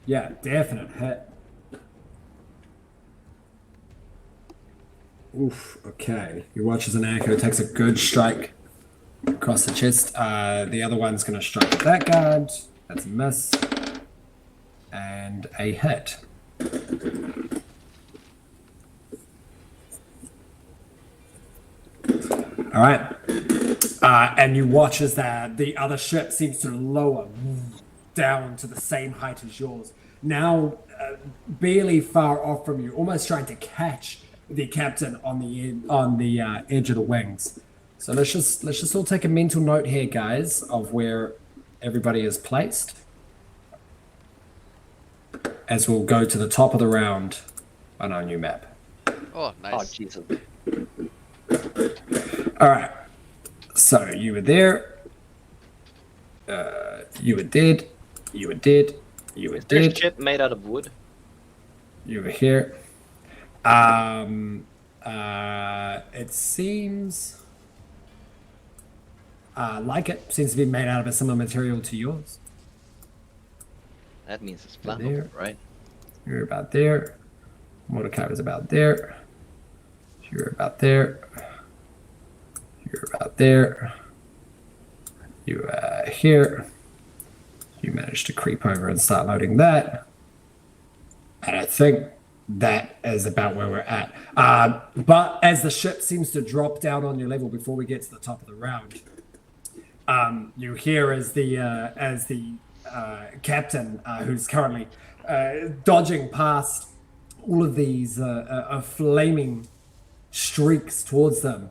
Yeah, definite hit. Oof. Okay. You watch as a Nanako takes a good strike across the chest. The other one's going to strike at that guard. That's a miss. And a hit. All right. And you watch as the other ship seems to lower down to the same height as yours. Now, barely far off from you, almost trying to catch the captain on the edge of the wings. So let's just all take a mental note here, guys, of where everybody is placed. As we'll go to the top of the round on our new map. Oh, nice. Oh, Jesus. All right. So you were there. You were dead. You were dead. You were There's dead. shit made out of wood. You were here. It seems like it seems to be made out of a similar material to yours. That means it's There. flammable, right? You're about there. Mordecai was about there. You're about there. You're about there. You here. You managed to creep over and start loading that. And I think that is about where we're at. But as the ship seems to drop down on your level before we get to the top of the round, you hear as the captain, who's currently dodging past all of these flaming streaks towards them,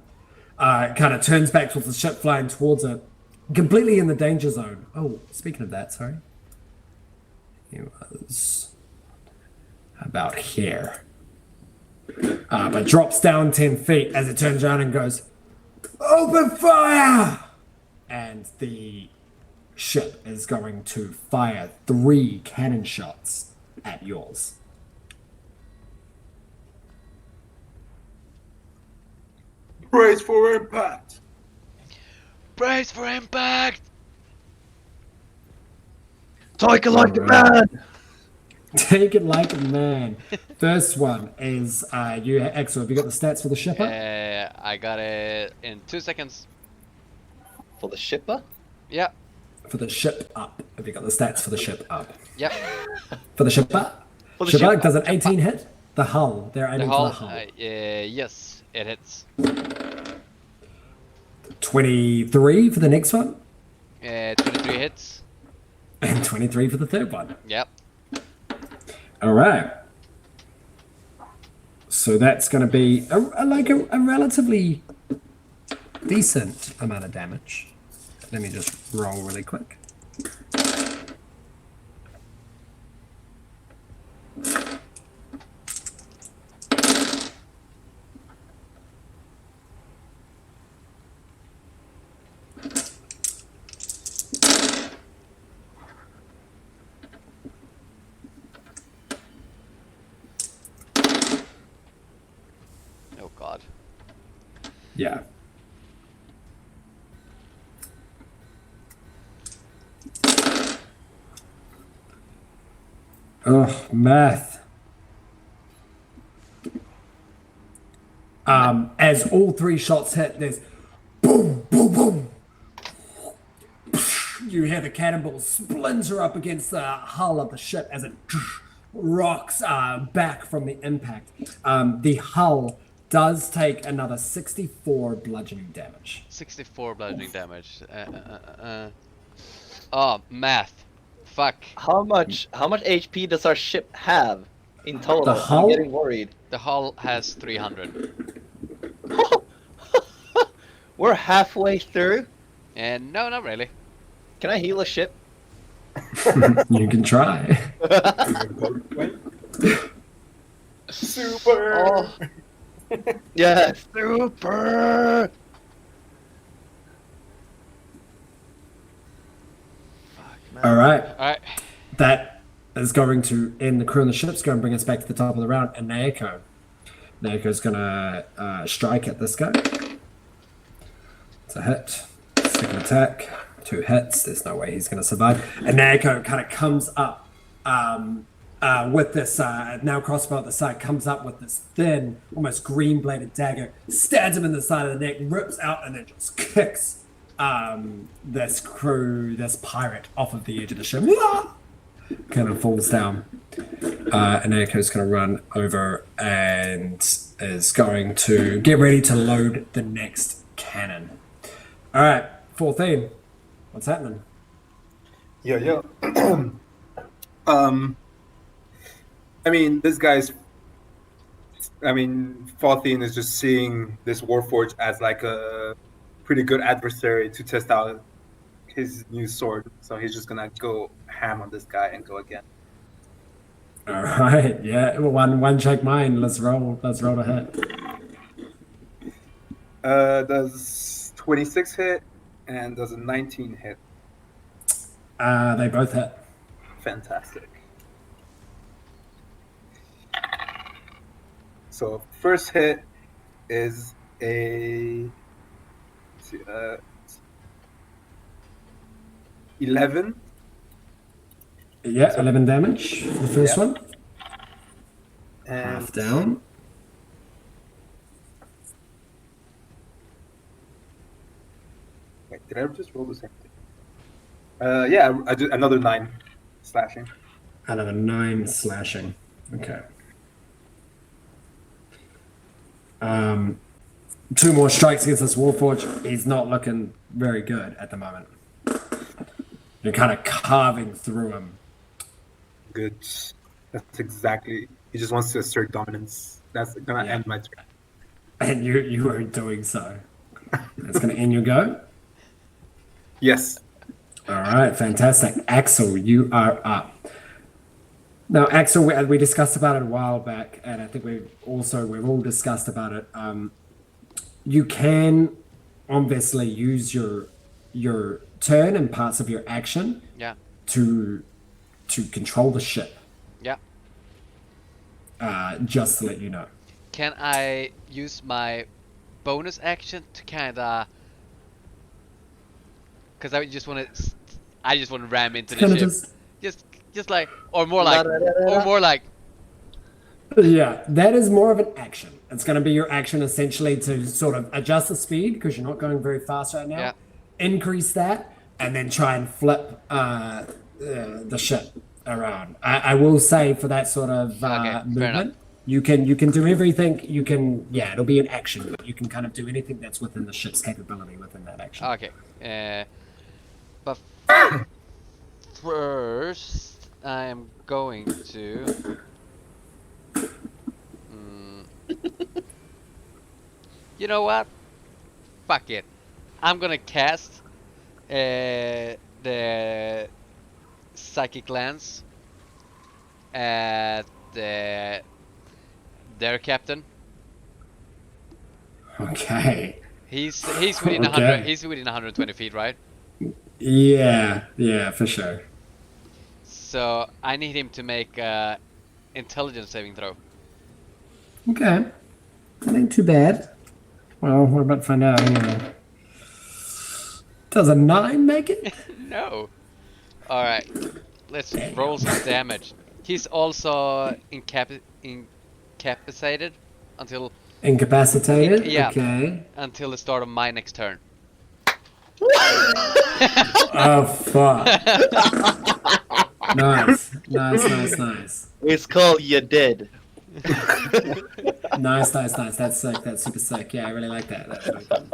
kind of turns back towards the ship flying towards it, completely in the danger zone. Oh, speaking of that, sorry. He was about here. But drops down 10 feet as it turns around and goes, "Open fire!" And the ship is going to fire 3 cannon shots at yours. Brace for impact. Brace for impact! Take it like a Alright. man! Take it like a man. First one is you, Axel. Have you got the stats for the shipper? I got it in 2 seconds. For the shipper? Yeah, For the ship up. Have you got the stats for the ship up? yep. For the shipper? For the Shipper, ship does an 18 hit? The hull. They're The aiming hull, for the hull. yes, it hits. 23 for the next one. 23 hits. And 23 for the third one. Yep. All right. So that's going to be a relatively decent amount of damage. Let me just roll really quick. Oh god. Yeah. Oh, math. As all 3 shots hit, there's boom, boom, boom. You hear the cannonball splinter up against the hull of the ship as it rocks back from the impact. The hull does take another 64 bludgeoning damage. 64 bludgeoning damage. Oh, math. Fuck. How much HP does our ship have in total? The hull? I'm getting worried. The hull has 300. We're halfway through. And no, not really. Can I heal a ship? You can try. Super. Oh. Yeah, super. All right. All right. That is going to end the crew on the ship's going to bring us back to the top of the round. And Naoko. Naoko's going to strike at this guy. It's a hit. Second attack. 2 hits. There's no way he's going to survive. And Naoko kind of comes up with this, now crossbow at the side, comes up with this thin, almost green-bladed dagger, stabs him in the side of the neck, rips out, and then just kicks this crew, this pirate, off of the edge of the ship. Kind of falls down. And Naoko's going to run over and is going to get ready to load the next cannon. All right, 14. What's happening? Yo. I mean, this guy's. I mean, Falthian is just seeing this Warforged as like a pretty good adversary to test out his new sword. So he's just gonna go ham on this guy and go again. All right, yeah. One check mine. Let's roll to hit. Does 26 hit and does a 19 hit? They both hit. Fantastic. So first hit is a 11. Yeah, 11 damage for the first one. And Half down. Wait, did I just roll the same thing? Yeah, I did another 9 slashing. Another 9 slashing. Okay. 2 more strikes against this Warforged. He's not looking very good at the moment. You're kind of carving through him. Good. That's exactly. He just wants to assert dominance. That's gonna end my turn. And you are doing so. That's going to end your go. Yes. All right, fantastic. Axel, you are up. Now, Axel, we discussed about it a while back, and I think we've all discussed about it. You can obviously use your turn and parts of your action to control the ship. Yeah. Just to let you know. Can I use my bonus action to kind of? Because I just want to ram into the ship. Just like, or more like. Yeah, that is more of an action. It's going to be your action essentially to sort of adjust the speed because you're not going very fast right now. Yeah. Increase that and then try and flip the ship around. I will say for that sort of movement, you can do everything. You can it'll be an action. You can kind of do anything that's within the ship's capability within that action. Okay. But first, I am going to. You know what? Fuck it. I'm gonna cast the Psychic Lance at their captain. Okay. He's within 100. He's within 120 feet, right? Yeah, for sure. So I need him to make intelligence saving throw. Okay. That ain't too bad. Well, we're about to find out anyway. Does a 9 make it? No. Alright. Let's roll some damage. He's also incapacitated until... Incapacitated? Yeah. Okay. Until the start of my next turn. Oh, fuck. Nice. It's called You Dead. Nice. That's sick. That's super sick. Yeah, I really like that. That's really cool.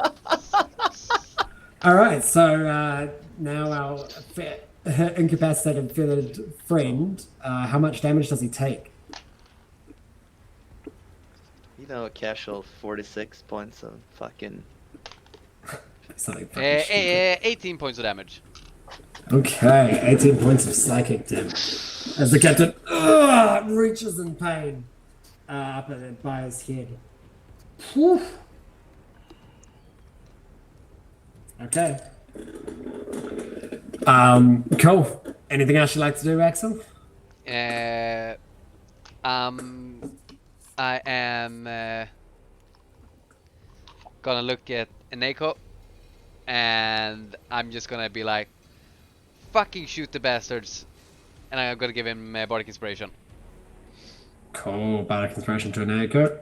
All right, so now our incapacitated feathered friend, how much damage does he take? You know, a casual 46 points of fucking... Something fucking stupid. 18 points of damage. Okay, 18 points of psychic damage. As the captain reaches in pain up by his head. Whew. Okay. Cool. Anything else you'd like to do, Axel? I am gonna look at Eneko, and I'm just gonna be like, fucking shoot the bastards, and I'm gonna give him Bardic Inspiration. Cool. Bardic Inspiration to an echo.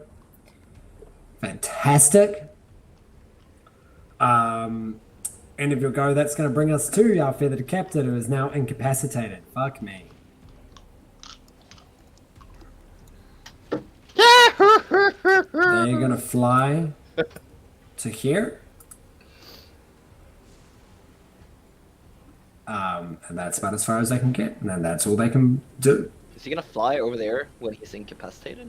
Fantastic. End of your go. That's going to bring us to our feathered captain, who is now incapacitated. Fuck me. They're going to fly to here. And that's about as far as they can get. And then that's all they can do. Is he gonna fly over there when he's incapacitated?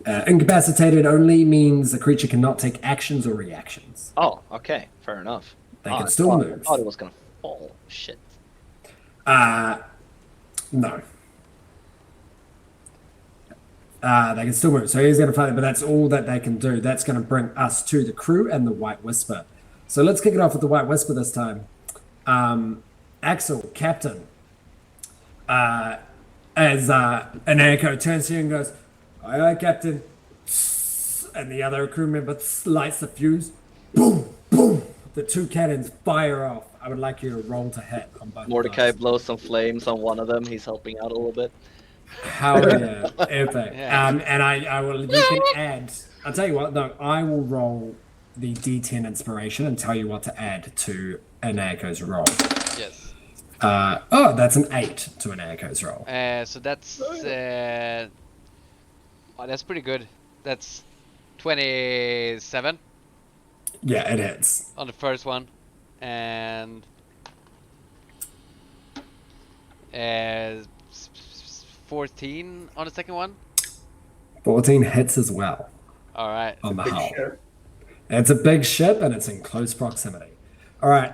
Incapacitated only means the creature cannot take actions or reactions. Oh, okay, fair enough. They can still I move. thought it was gonna fall. Shit. No. They can still move, so he's going to fight, but that's all that they can do. That's going to bring us to the crew and the White Whisper. So let's kick it off with the White Whisper this time. Axel, Captain, as Anako turns to you and goes, "Aye, aye, Captain," and the other crew member lights the fuse. Boom, boom. The two cannons fire off. I would like you to roll to hit on both. Mordecai blows some flames on one of them. He's helping out a little bit. How yeah, epic. Yeah. And I will. You can add. I'll tell you what. No, I will roll the D10 inspiration and tell you what to add to Anako's roll. Yes. Oh, that's an 8 to Anako's roll. So that's oh, that's pretty good. That's 27 Yeah, it hits. on the first one, and 14 on the second one. 14 hits as well All right. on the Big hull. ship. It's a big ship and it's in close proximity. All right,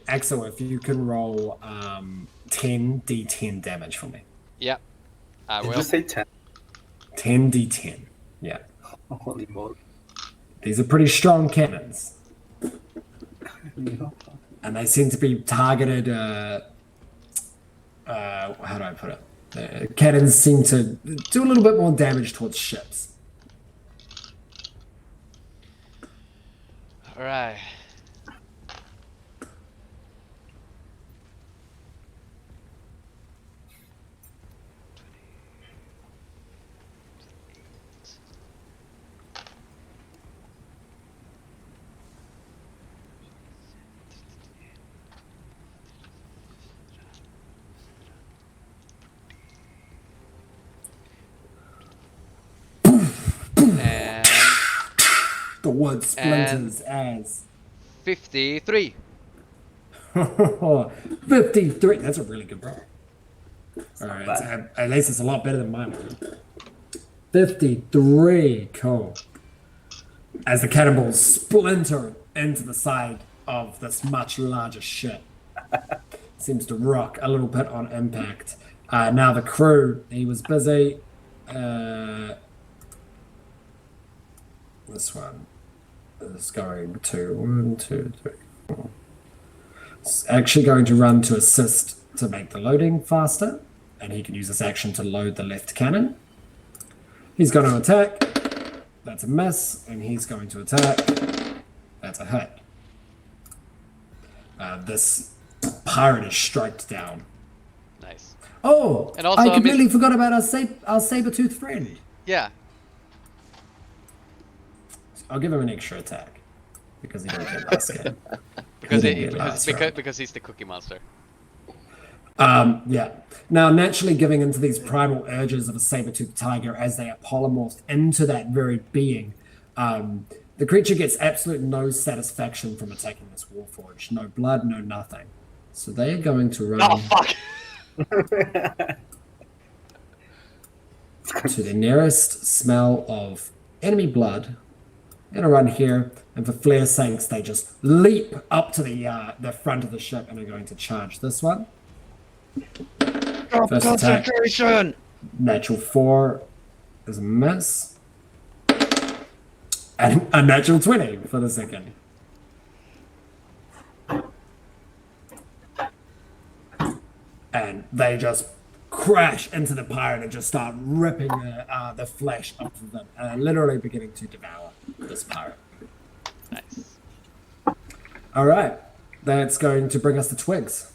Axel, if you can roll 10 D10 damage for me. Yeah. I Did will. you say 10? 10 D10. Yeah. Holy moly. These are pretty strong cannons. Yeah. And they seem to be targeted. How do I put it? Cannons seem to do a little bit more damage towards ships. All right. And The wood splinters as 53. 53. That's a really good roll. All right, at least it's a lot better than mine. 53. Cool. As the cannonballs splinter into the side of this much larger ship, seems to rock a little bit on impact. Now the crew, he was busy. This one is going to 1, 2, 3, 4. It's actually going to run to assist to make the loading faster, and he can use this action to load the left cannon. He's going to attack. That's a miss, and he's going to attack. That's a hit. This pirate is striked down. Nice. Oh, And also, I completely forgot about our saber-toothed friend. Yeah. I'll give him an extra attack because he didn't get last game. Because He didn't get last round. because he's the Cookie Monster. Yeah. Now, naturally giving into these primal urges of a saber-toothed tiger as they are polymorphed into that very being, the creature gets absolute no satisfaction from attacking this warforged. No blood, no nothing. So they are going to run Oh fuck! to the nearest smell of enemy blood. They're going to run here, and for flare's sakes, they just leap up to the front of the ship and are going to charge this one. First attack, Concentration! natural 4 is a miss. And a natural 20 for the second. they just crash into the pirate and just start ripping the flesh off of them, literally beginning to devour this pirate. Nice. All right, that's going to bring us to Twigs.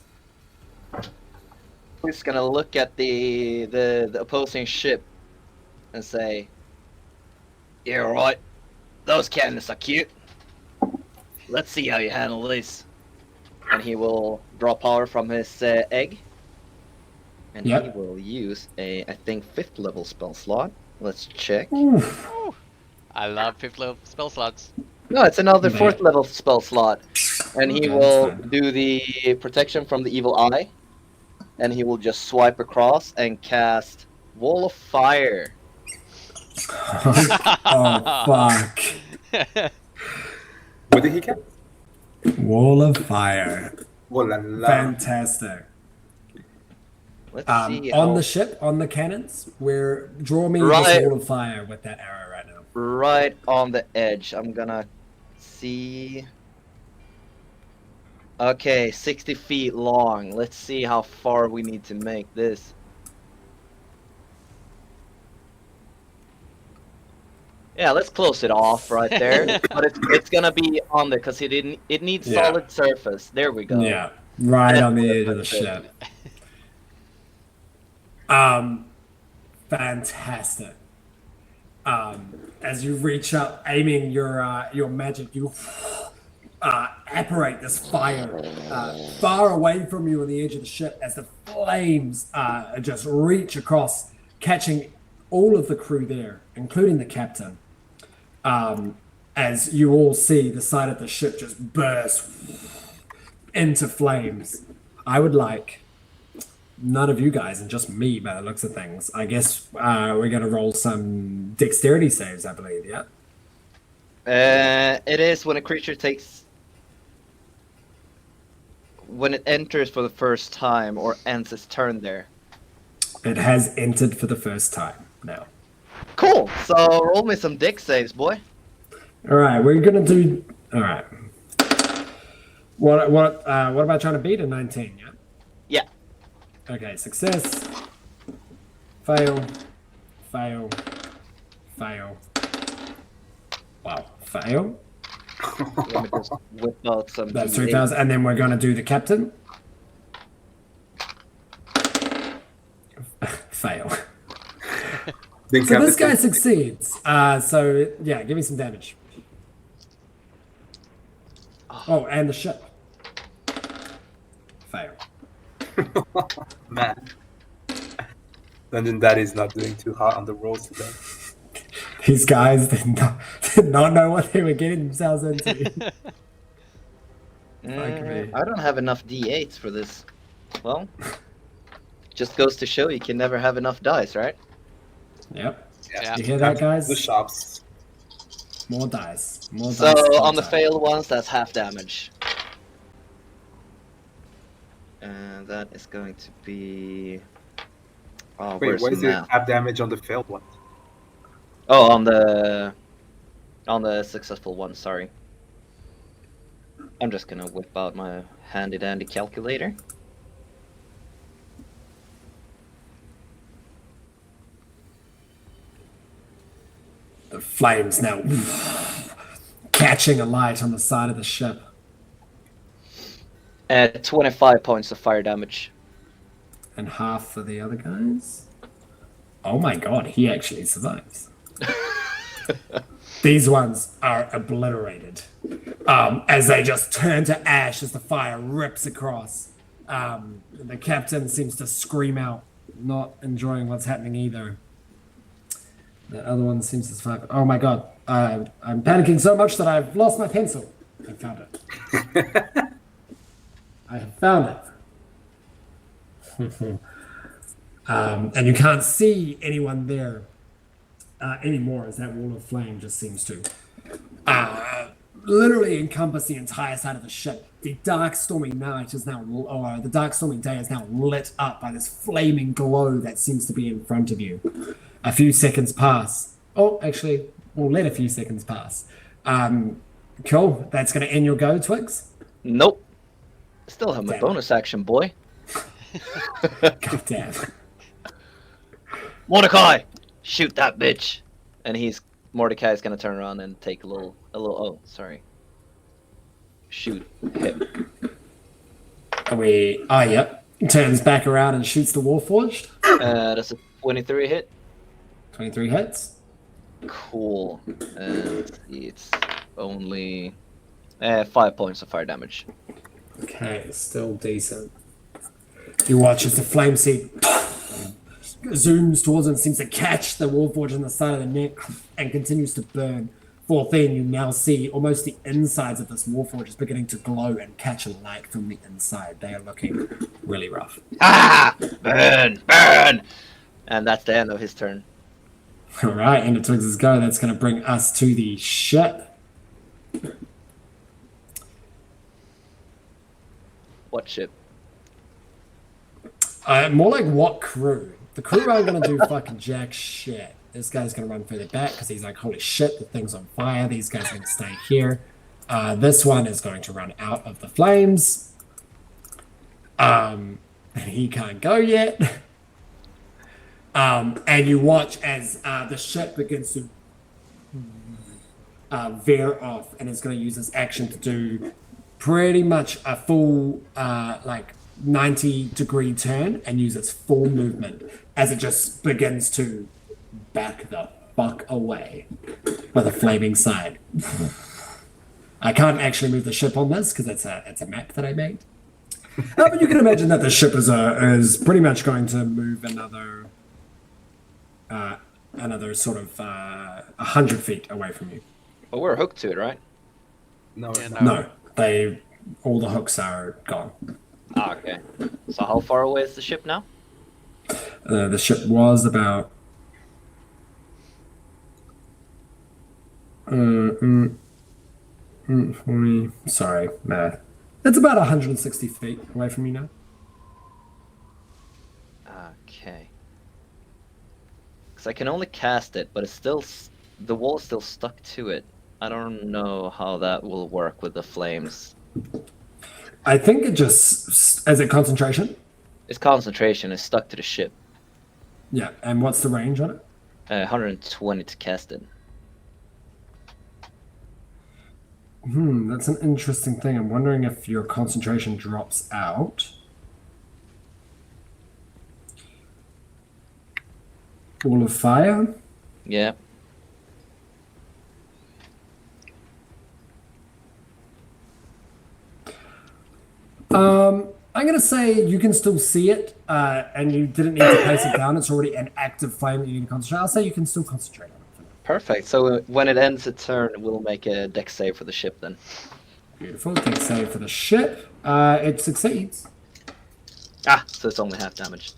We're just gonna look at the opposing ship and say, "Yeah, right. Those cannons are cute. Let's see how you handle this." And he will draw power from his egg. And Yep. he will use a, I think, 5th level spell slot. Let's check. Oof. I love 5th level spell slots. No, it's another Man. 4th level spell slot. And he Okay, will that's fine. do the protection from the evil eye. And he will just swipe across and cast Wall of Fire. Oh, fuck. What did he get? Wall of Fire. Oh la la. Fantastic. Let's see On how- the ship, on the cannons, draw me Right. this Wall of Fire with that arrow right now. right on the edge. I'm gonna see. Okay, 60 feet long. Let's see how far we need to make this. Yeah, let's close it off right there. But it's gonna be on there because it needs Yeah. solid surface. There we go. Yeah, right That's on the what edge of the I said. ship. Fantastic. As you reach up, aiming your magic, you apparate this fire far away from you on the edge of the ship as the flames just reach across, catching all of the crew there, including the captain. As you all see the side of the ship just burst into flames. I would like none of you guys and just me by the looks of things. I guess we're going to roll some dexterity saves, I believe, yeah? It is when a creature when it enters for the first time or ends its turn there. It has entered for the first time now. Cool. So roll me some dex saves, boy. All right, we're going to do... All right. What am I trying to beat? A 19, yeah? Yeah. Okay, success. Fail. Fail. Fail. Wow, fail. Let me just whip out some. That's D8. 3,000. And then we're going to do the captain. Fail. The So this captain- guy succeeds. So, yeah, give me some damage. Oh, and the ship. Fail. Man. Dungeon Daddy's not doing too hot on the rolls today. These guys did not know what they were getting themselves into. me. I don't have enough D8s for this. Well, just goes to show you can never have enough dice, right? Yep. Yeah. You hear that, guys? The shops. More dice. More So dice. on the time. failed ones, that's half damage. And that is going to be. Oh, Wait, where's why the is it math? half damage on the failed one? Oh, on the successful one. Sorry. I'm just gonna whip out my handy dandy calculator. The flames now catching a light on the side of the ship. 25 points of fire damage. And half for the other guys. Oh my god, he actually survives. These ones are obliterated as they just turn to ash as the fire rips across. The captain seems to scream out, not enjoying what's happening either. The other one seems to survive. Oh my god, I'm panicking so much that I've lost my pencil. I found it. I have found it. And you can't see anyone there anymore as that wall of flame just seems to literally encompass the entire side of the ship. The dark stormy night is now, or the dark stormy day is now lit up by this flaming glow that seems to be in front of you. A few seconds pass. Oh, actually, we'll let a few seconds pass. Cool. That's going to end your go, Twigs. Nope. Still have my Damn. bonus action, boy. God damn. Mordecai, shoot that bitch. And Mordecai's gonna turn around and take a little. Oh, sorry. Shoot him. Yep. Turns back around and shoots the Warforged. That's a 23 hit. 23 hits. Cool. And let's see, it's only 5 points of fire damage. Okay, still decent. You watch as the flame seed zooms towards and seems to catch the Warforged in the side of the neck and continues to burn. 14, you now see almost the insides of this Warforged is beginning to glow and catch a light from the inside. They are looking really rough. Ah! Burn! Burn! And that's the end of his turn. All right, end of Twigs' go. That's going to bring us to the ship. What ship? More like what crew? The crew aren't going to do fucking jack shit. This guy's going to run further back because he's like, holy shit, the thing's on fire. These guys are going to stay here. This one is going to run out of the flames. And he can't go yet. And you watch as the ship begins to veer off and is going to use this action to do pretty much a full 90-degree turn and use its full movement as it just begins to back the fuck away with a flaming side. I can't actually move the ship on this because it's a map that I made. But you can imagine that the ship is pretty much going to move another sort of 100 feet away from you. But we're hooked to it, right? No, Yeah, No, all the hooks are gone. Ah, okay. So how far away is the ship now? The ship was about 40. Sorry, math. It's about 160 feet away from you now. Okay. Because I can only cast it, but it's still the wall is still stuck to it. I don't know how that will work with the flames. I think it just as a concentration. Its concentration is stuck to the ship. Yeah, and what's the range on it? 120 to cast it. That's an interesting thing. I'm wondering if your concentration drops out. Wall of fire? Yeah. I'm going to say you can still see it, and you didn't need to place it down. It's already an active flame that you need to concentrate. I'll say you can still concentrate on it for now. Perfect. So when it ends its turn, we'll make a dex save for the ship then. Beautiful. Dex save for the ship. It succeeds. Ah, so it's only half damage.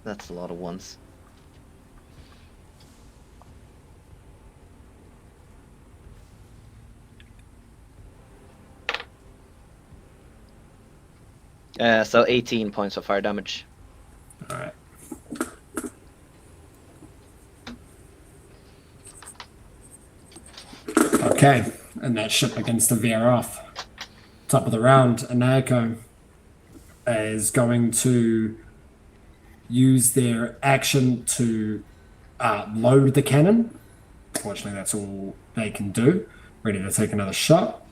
That's a lot of ones. So 18 points of fire damage. All right. Okay, and that ship begins to veer off. Top of the round, Anako is going to use their action to load the cannon. Fortunately, that's all they can do. Ready to take another shot.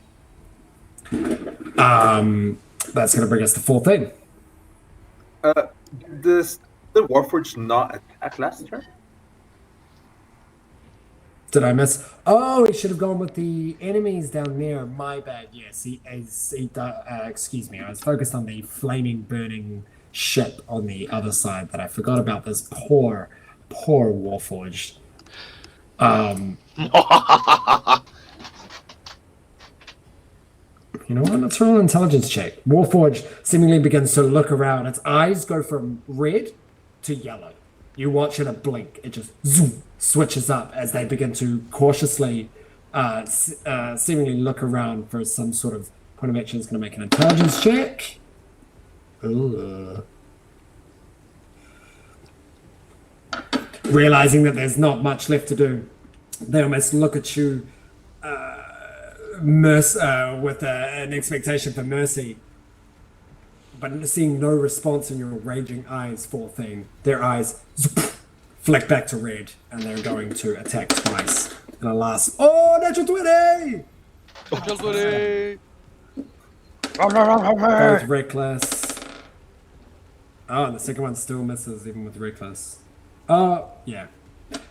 That's going to bring us to 14. Does the Warforged not attack last turn? Did I miss? Oh, he should have gone with the enemies down there. My bad. Yes, excuse me. I was focused on the flaming, burning ship on the other side, but I forgot about this poor Warforged. You know what? Let's roll an intelligence check. Warforged seemingly begins to look around. Its eyes go from red to yellow. You watch it a blink. It just zoom, switches up as they begin to cautiously, seemingly look around for some sort of point of action. It's going to make an intelligence check. Ooh. realizing that there's not much left to do, they almost look at you with an expectation for mercy, but seeing no response in your raging eyes, 14, their eyes flick back to red, and they're going to attack twice. And a last, natural 20! Natural 20! Both reckless. Oh, and the second one still misses, even with reckless. Oh, yeah.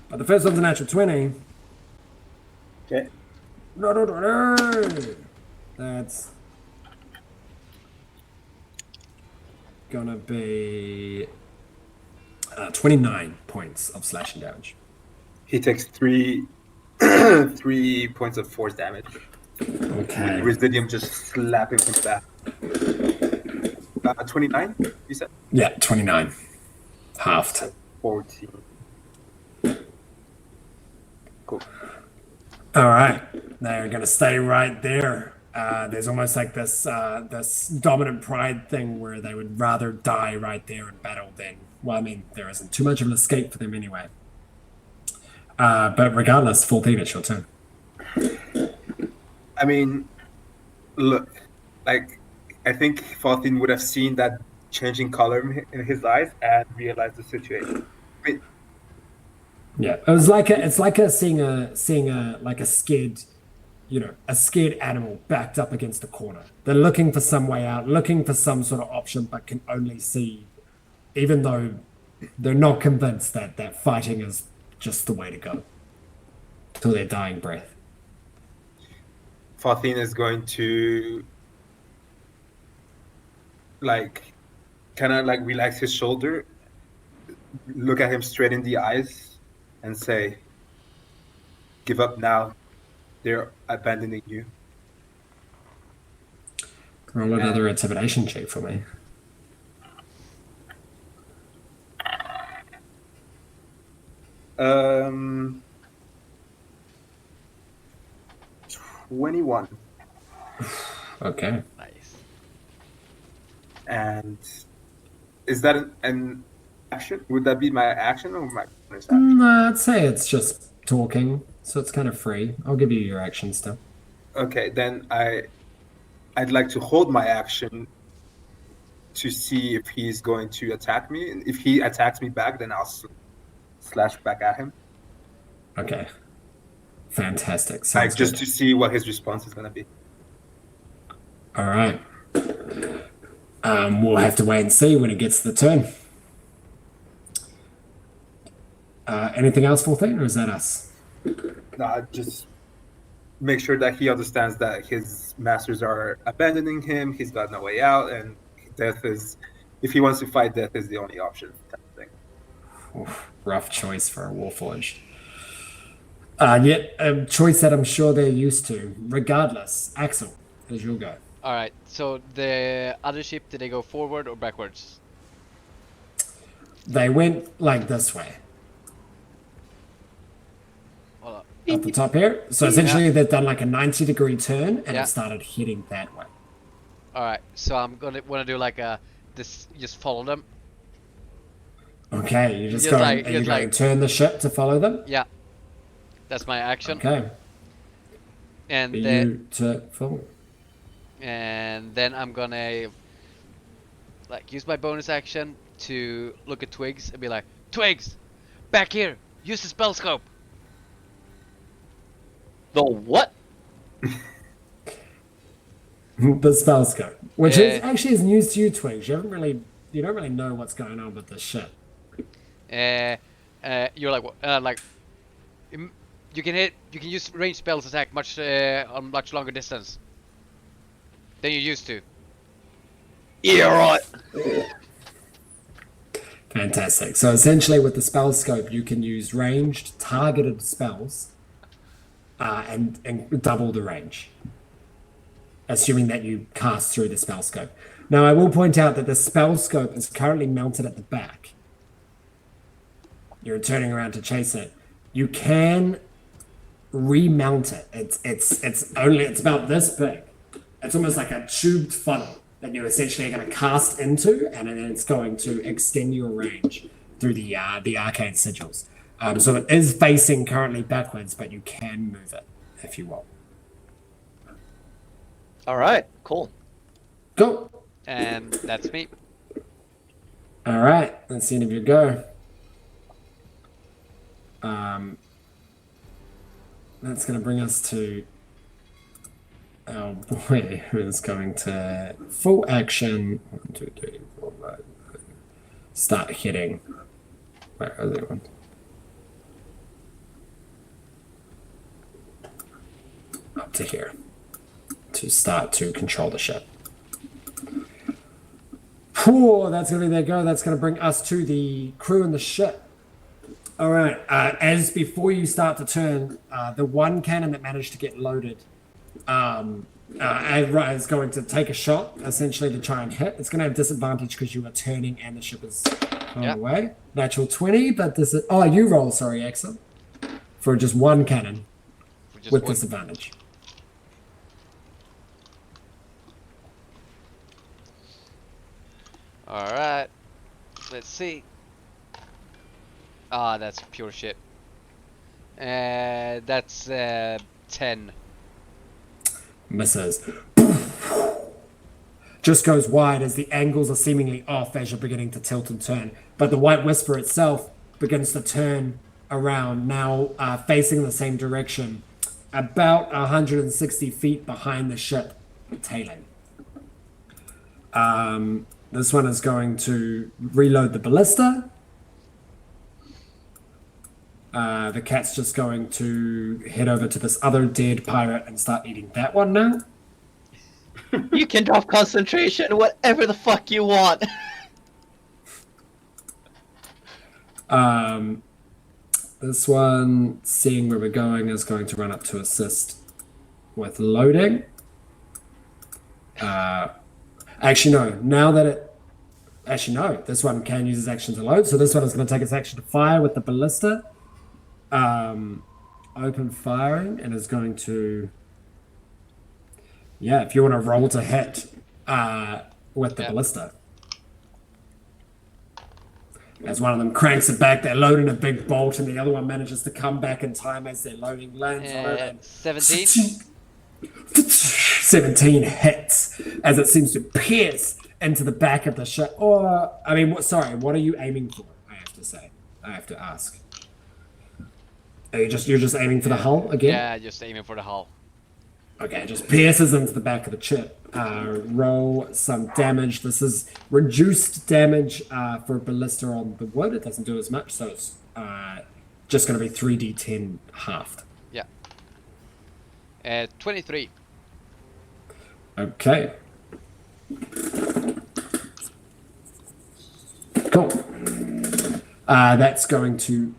But the first one's a natural 20. Okay. That's gonna be 29 points of slashing damage. He takes 3 points of force damage. Okay. Residium just slapping him back. 29, you said? Yeah, 29. Halved. 14. Cool. All right. They're going to stay right there. There's almost like this dominant pride thing where they would rather die right there in battle than... Well, I mean, there isn't too much of an escape for them anyway. But regardless, 14, it's your turn. I mean, look, like, I think Faustine would have seen that changing color in his eyes and realized the situation. I mean, yeah, it's like seeing a scared, a scared animal backed up against a corner. They're looking for some way out, looking for some sort of option, but can only see, even though they're not convinced that fighting is just the way to go till their dying breath. Faustine is going to kind of relax his shoulder, look at him straight in the eyes, and say, "Give up now. They're abandoning you." Roll another intimidation check for me. Um, 21. Okay. Nice. And is that an action? Would that be my action or my bonus action? I'd say it's just talking, so it's kind of free. I'll give you your action still. Okay, then I'd like to hold my action to see if he's going to attack me. And if he attacks me back, then I'll slash back at him. Okay. Fantastic. Like, Sounds just good. to see what his response is going to be. All right. We'll have to wait and see when it gets to the turn. Anything else, 14, or is that us? Just make sure that he understands that his masters are abandoning him. He's got no way out, and death is, if he wants to fight, death is the only option. Type of thing. Oof, rough choice for a Warforged. Yet a choice that I'm sure they're used to. Regardless, Axel, as you'll go. All right. So the other ship, did they go forward or backwards? They went like this way. Hold up. At the top here. So essentially they've done like a 90-degree turn and Yeah. it started heading that way. All right. So I'm gonna want to do like this. Just follow them. Okay, you're just Just going, like- are you just going like- to turn the ship to follow them? Yeah. That's my action. Okay. And For then you to follow. then I'm gonna use my bonus action to look at Twigs and be like, Twigs, back here. Use the spell scope. The what? The spell scope, which is Yeah. actually is news to you, Twigs. You don't really know what's going on with this ship. You're like, you can use ranged spells attack on much longer distance than you used to. Yeah, right. Fantastic. So essentially with the spell scope, you can use ranged, targeted spells and double the range, assuming that you cast through the spell scope. Now, I will point out that the spell scope is currently mounted at the back. You're turning around to chase it. You can remount it. It's about this big. It's almost like a tubed funnel that you're essentially going to cast into, and then it's going to extend your range through the arcane sigils. So it is facing currently backwards, but you can move it if you want. All right, cool. Cool. And that's me. All right, that's the end of your go. That's going to bring us to our boy who is going to full action. 1, 2, 3, 4, 5. Start hitting. Where are they? One? Up to here to start to control the ship. Whew, that's going to be their go. That's going to bring us to the crew and the ship. All right. As before you start to turn, the one cannon that managed to get loaded is going to take a shot, essentially, to try and hit. It's going to have disadvantage because you are turning and the ship is going away. Natural 20, but this is... Oh, you roll, sorry, Axel. For just one cannon with disadvantage. All right. Let's see. Ah, that's pure shit. That's 10. Misses. Just goes wide as the angles are seemingly off as you're beginning to tilt and turn. But the White Whisper itself begins to turn around, now facing the same direction, about 160 feet behind the ship, tailing. This one is going to reload the ballista. The cat's just going to head over to this other dead pirate and start eating that one now. You can drop concentration, whatever the fuck you want. This one, seeing where we're going, is going to run up to assist with loading. Actually, no. Now that it... Actually, no. This one can use its action to load. So this one is going to take its action to fire with the ballista. Open firing, and is going to... Yeah, if you want to roll to hit with the ballista. As one of them cranks it back, they're loading a big bolt, and the other one manages to come back in time as their loading lands on it. And 17? 17 hits as it seems to pierce into the back of the ship. Or, I mean, what are you aiming for? I have to say. I have to ask. You're just aiming for the hull again? Yeah, just aiming for the hull. Okay, just pierces into the back of the ship. Roll some damage. This is reduced damage for ballista on the wood. It doesn't do as much, so it's just going to be 3d10 halved. Yeah. 23. Okay. Cool. That's going to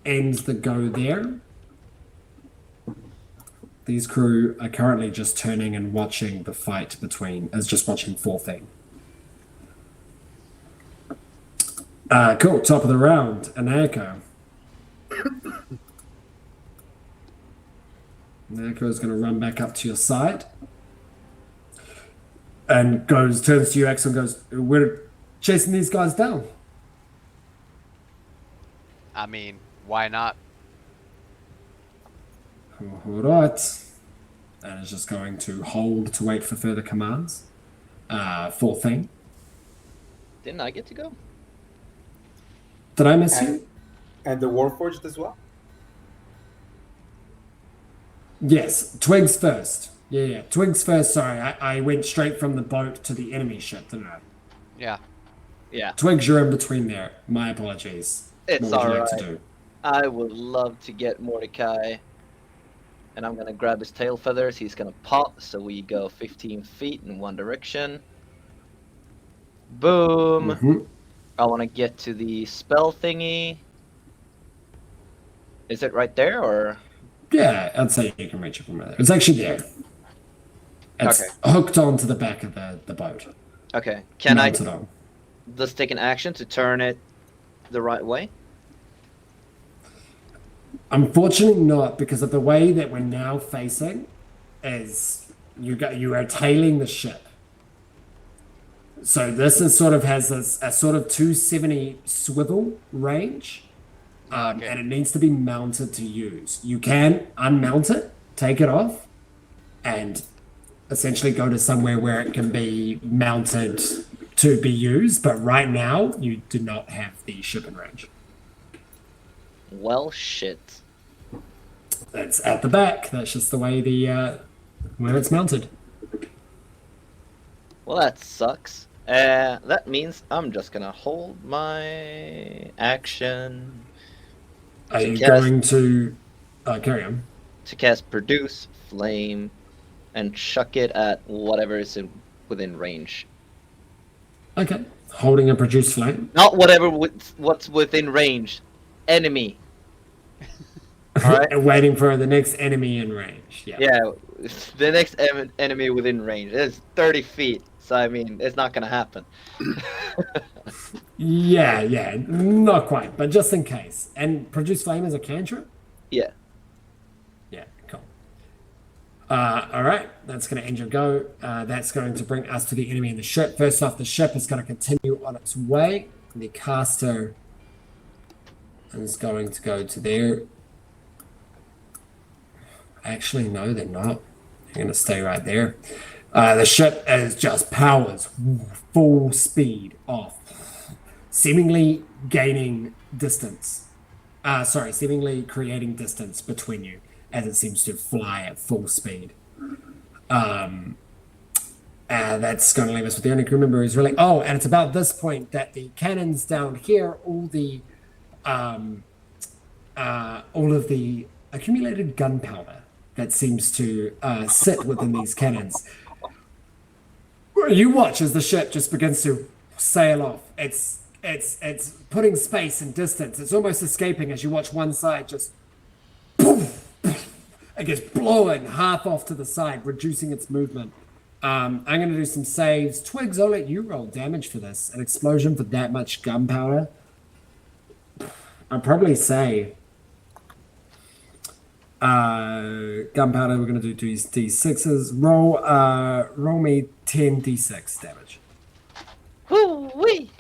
end the go there. These crew are currently just turning and watching the fight just watching full thing. Cool, top of the round, Anako. Anako is going to run back up to your side. And turns to you, Axel, and goes, we're chasing these guys down. I mean, why not? All right. And is just going to hold to wait for further commands. Full thing. Didn't I get to go? Did I miss you? And the Warforged as well? Yes, Twigs first. Yeah. Twigs first, sorry. I went straight from the boat to the enemy ship, didn't I? Yeah. Yeah. Twigs, you're in between there. My apologies. It's What would you alright. like to do? I would love to get Mordecai. And I'm going to grab his tail feathers. He's going to pop. So we go 15 feet in one direction. Boom. Mm-hmm. I want to get to the spell thingy. Is it right there or? Yeah, I'd say you can reach it from there. It's actually there. It's hooked onto the back of the boat. Okay. Can I Mounted on. just take an action to turn it the right way? Unfortunately not, because of the way that we're now facing is you are tailing the ship. So this is has a sort of 270 swivel range. Okay. and it needs to be mounted to use. You can unmount it, take it off, and essentially go to somewhere where it can be mounted to be used. But right now, you do not have the shipping range. Well, shit. It's at the back. That's just the way where it's mounted. Well, that sucks. That means I'm just gonna hold my action Are To you cast- going to carry on? to cast Produce Flame and chuck it at whatever is within range. Okay. Holding a produce flame. Not whatever what's within range. Enemy. Alright? And waiting for the next enemy in range. Yeah. Yeah, the next enemy within range is 30 feet. So, I mean, it's not gonna happen. Yeah. Not quite, but just in case. And produce flame is a cantrip? Yeah. Yeah, cool. All right, that's going to end your go. That's going to bring us to the enemy in the ship. First off, the ship is going to continue on its way. The caster is going to go to there. Actually, no, they're not. They're going to stay right there. The ship is just powers full speed off, seemingly gaining distance. Seemingly creating distance between you as it seems to fly at full speed. That's going to leave us with the only crew member who's really. Oh, and it's about this point that the cannons down here, all of the accumulated gunpowder that seems to sit within these cannons. You watch as the ship just begins to sail off. It's putting space and distance. It's almost escaping as you watch one side just poof, it gets blown half off to the side, reducing its movement. I'm going to do some saves. Twigs, I'll let you roll damage for this. An explosion for that much gunpowder. I'd probably say gunpowder, we're going to do D6s. Roll me 10 D6 damage. Woo-wee!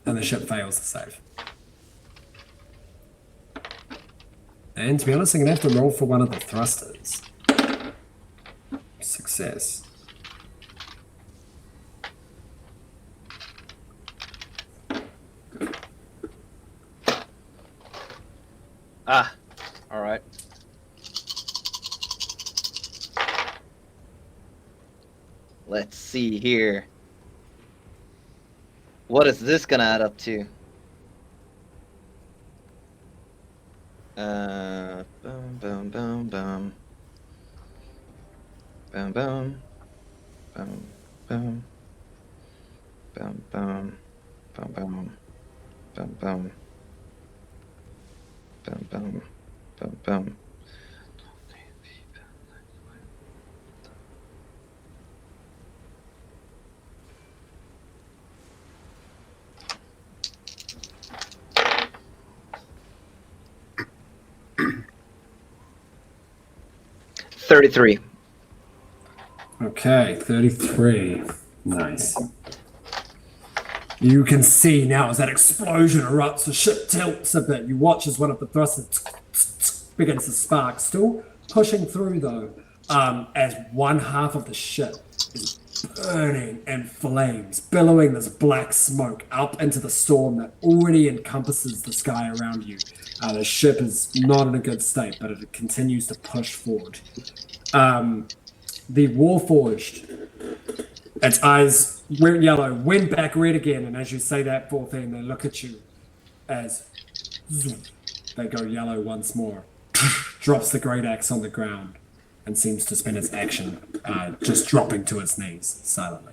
And the ship fails to save. And to be honest, I'm going to have to roll for one of the thrusters. Success. Ah, alright. Let's see here. What is this gonna add up to? Boom, boom, boom, boom. Boom, boom. Boom, boom. Boom, boom. Boom, boom. Boom, boom. Boom, boom. Boom, boom. $33. Okay, 33. Nice. You can see now as that explosion erupts, the ship tilts a bit. You watch as one of the thrusters begins to spark, still pushing through though, as one half of the ship is burning in flames, billowing this black smoke up into the storm that already encompasses the sky around you. The ship is not in a good state, but it continues to push forward. The Warforged, its eyes went yellow, went back red again, and as you say that fourth thing, they look at you as zoom, they go yellow once more. Drops the great axe on the ground and seems to spend its action just dropping to its knees silently.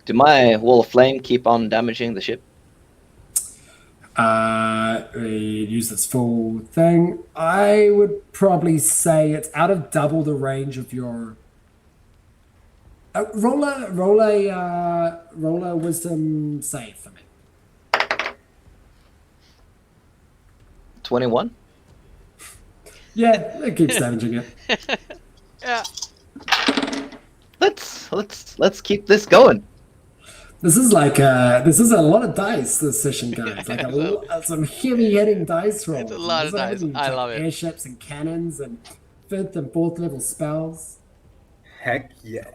Do my wall of flame keep on damaging the ship? Use this full thing. I would probably say it's out of double the range of your. Roll a wisdom save for me. 21? Yeah, it keeps damaging it. Yeah. Let's keep this going. This is like this is a lot of dice this session, guys. Like some heavy hitting dice rolls. It's a lot of dice. I love it. Airships and cannons and 5th and 4th level spells. Heck yeah.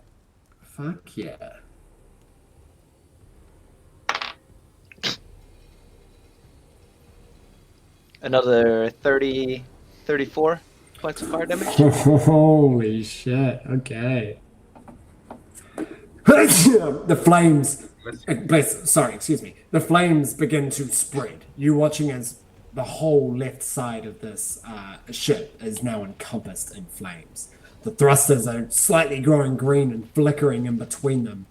Fuck yeah. Another 30, 34 points of fire damage. Holy shit. Okay. The flames. The flames begin to spread. You watching as the whole left side of this ship is now encompassed in flames. The thrusters are slightly growing green and flickering in between them,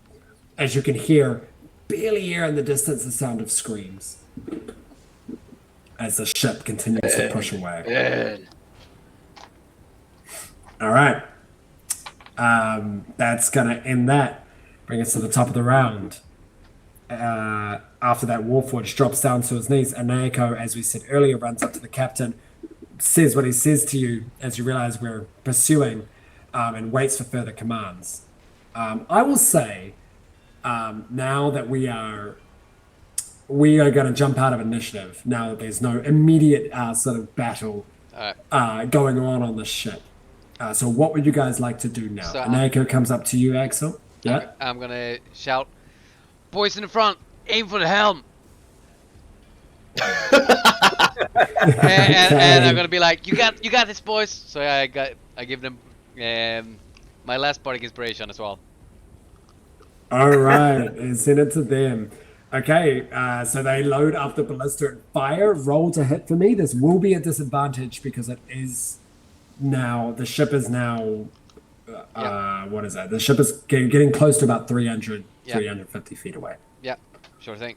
as you can barely hear in the distance the sound of screams as the ship continues to push away. All right. That's going to end that. Bring us to the top of the round. After that, Warforged drops down to his knees, and Naoko, as we said earlier, runs up to the captain, says what he says to you as you realize we're pursuing, and waits for further commands. I will say, now that we are going to jump out of initiative, now that there's no immediate sort of battle going on the ship. So what would you guys like to do now? So Naoko comes up to you, Axel. Yeah. I'm gonna shout, "Boys in the front, aim for the helm!" and I'm gonna be like, "You got this, boys." So I give them my last bardic inspiration as well. All right, and send it to them. Okay, so they load up the ballista and fire. Roll to hit for me. This will be a disadvantage because it is now the ship is now. What is that? The ship is getting close to about 350 feet away. Yeah, sure thing.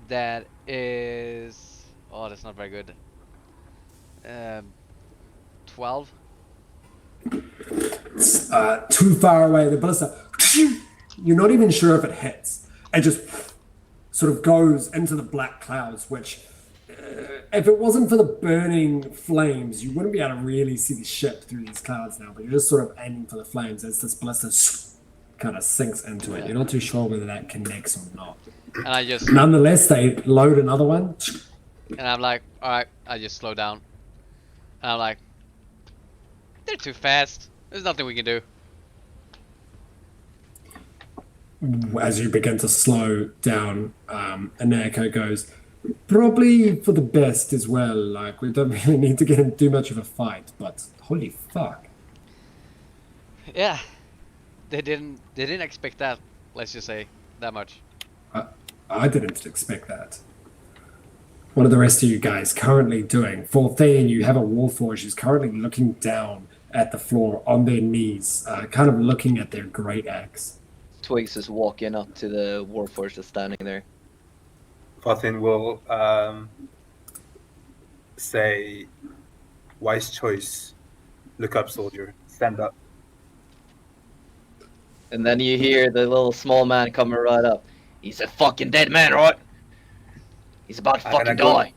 That is... Oh, that's not very good. 12? It's too far away. The ballista... You're not even sure if it hits. It just... sort of goes into the black clouds, which, if it wasn't for the burning flames, you wouldn't be able to really see the ship through these clouds now, but you're just sort of aiming for the flames as this ballista kind of sinks into it. You're not too sure whether that connects or not. And I just... Nonetheless, they load another one. And I'm like, alright, I just slow down. And I'm like, they're too fast. There's nothing we can do. As you begin to slow down, Anako goes, probably for the best as well. Like, we don't really need to get into too much of a fight, but holy fuck. Yeah. They didn't expect that, let's just say, that much. I didn't expect that. What are the rest of you guys currently doing? For Thane, you have a Warforged who's currently looking down at the floor on their knees, kind of looking at their great axe. Twigs is walking up to the Warforged that's standing there. Pothin will say, "Wise choice. Look up, soldier. Stand up." And then you hear the little small man coming right up. He's a fucking dead man, right? He's about to fucking die.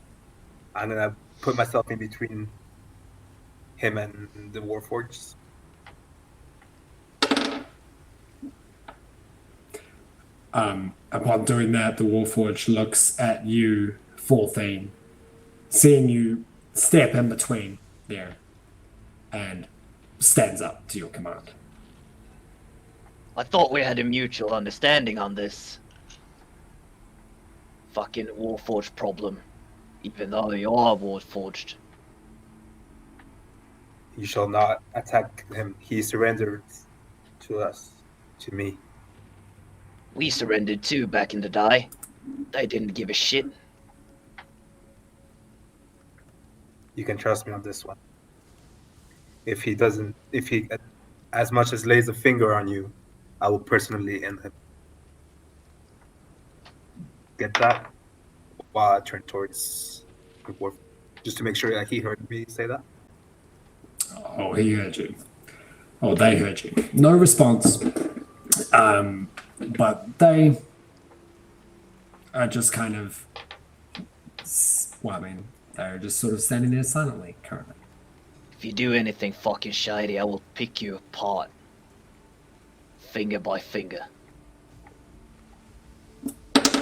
I'm gonna put myself in between him and the Warforged. Upon doing that, the Warforged looks at you, 14, seeing you step in between there, and stands up to your command. I thought we had a mutual understanding on this fucking Warforged problem, even though you are Warforged. You shall not attack him. He surrendered to us, to me. We surrendered too back in the day. They didn't give a shit. You can trust me on this one. If he as much as lays a finger on you, I will personally end him. Get that? While I turn towards the Warforged, just to make sure that he heard me say that. Oh, he heard you. Oh, they heard you. No response. But they are just kind of, they're just sort of standing there silently currently. If you do anything fucking shady, I will pick you apart. Finger by finger.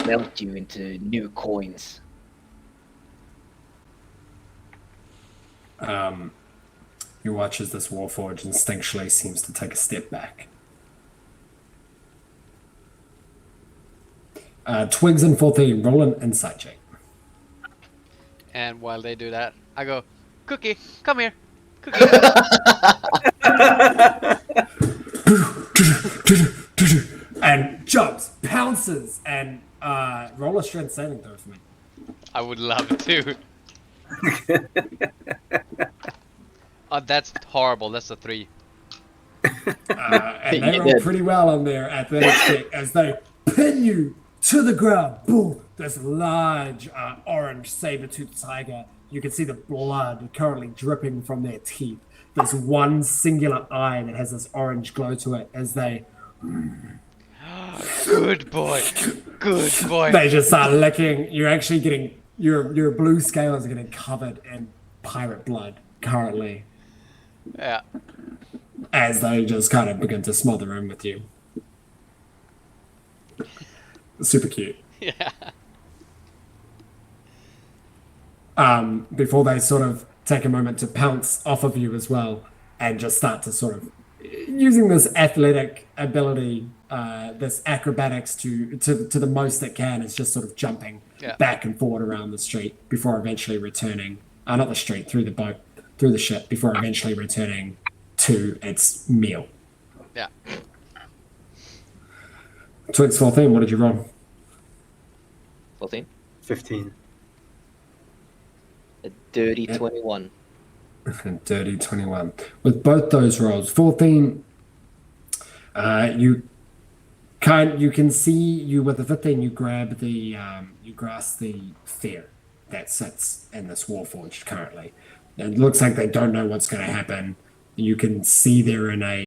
Melt you into new coins. You watch as this Warforged instinctually seems to take a step back. Twigs and 14, roll an insight check. And while they do that, I go, Cookie, come here. Cookie. And jumps, pounces, and roll a strength saving throw for me. I would love to. Oh, that's horrible. That's a 3. And they You roll did. pretty well on their athletics check as they pin you to the ground. Boom! This large orange saber-toothed tiger. You can see the blood currently dripping from their teeth. This one singular eye that has this orange glow to it as they Good boy. Good boy. they just start licking. You're actually getting your blue scales are getting covered in pirate blood currently Yeah. as they just kind of begin to smother in with you. Super cute. Yeah. Before they sort of take a moment to pounce off of you as well and just start to sort of using this athletic ability, this acrobatics to the most it can. It's just sort of jumping back and forward around the street before eventually returning, not the street, through the boat, through the ship, before eventually returning to its meal. Yeah. Twigs 14, what did you roll? 14. 15. A dirty Yep. 21. Dirty 21. With both those rolls, 14, you can see you with the 15. You grab the you grasp the fear that sits in this Warforged currently. It looks like they don't know what's going to happen. You can see they're in a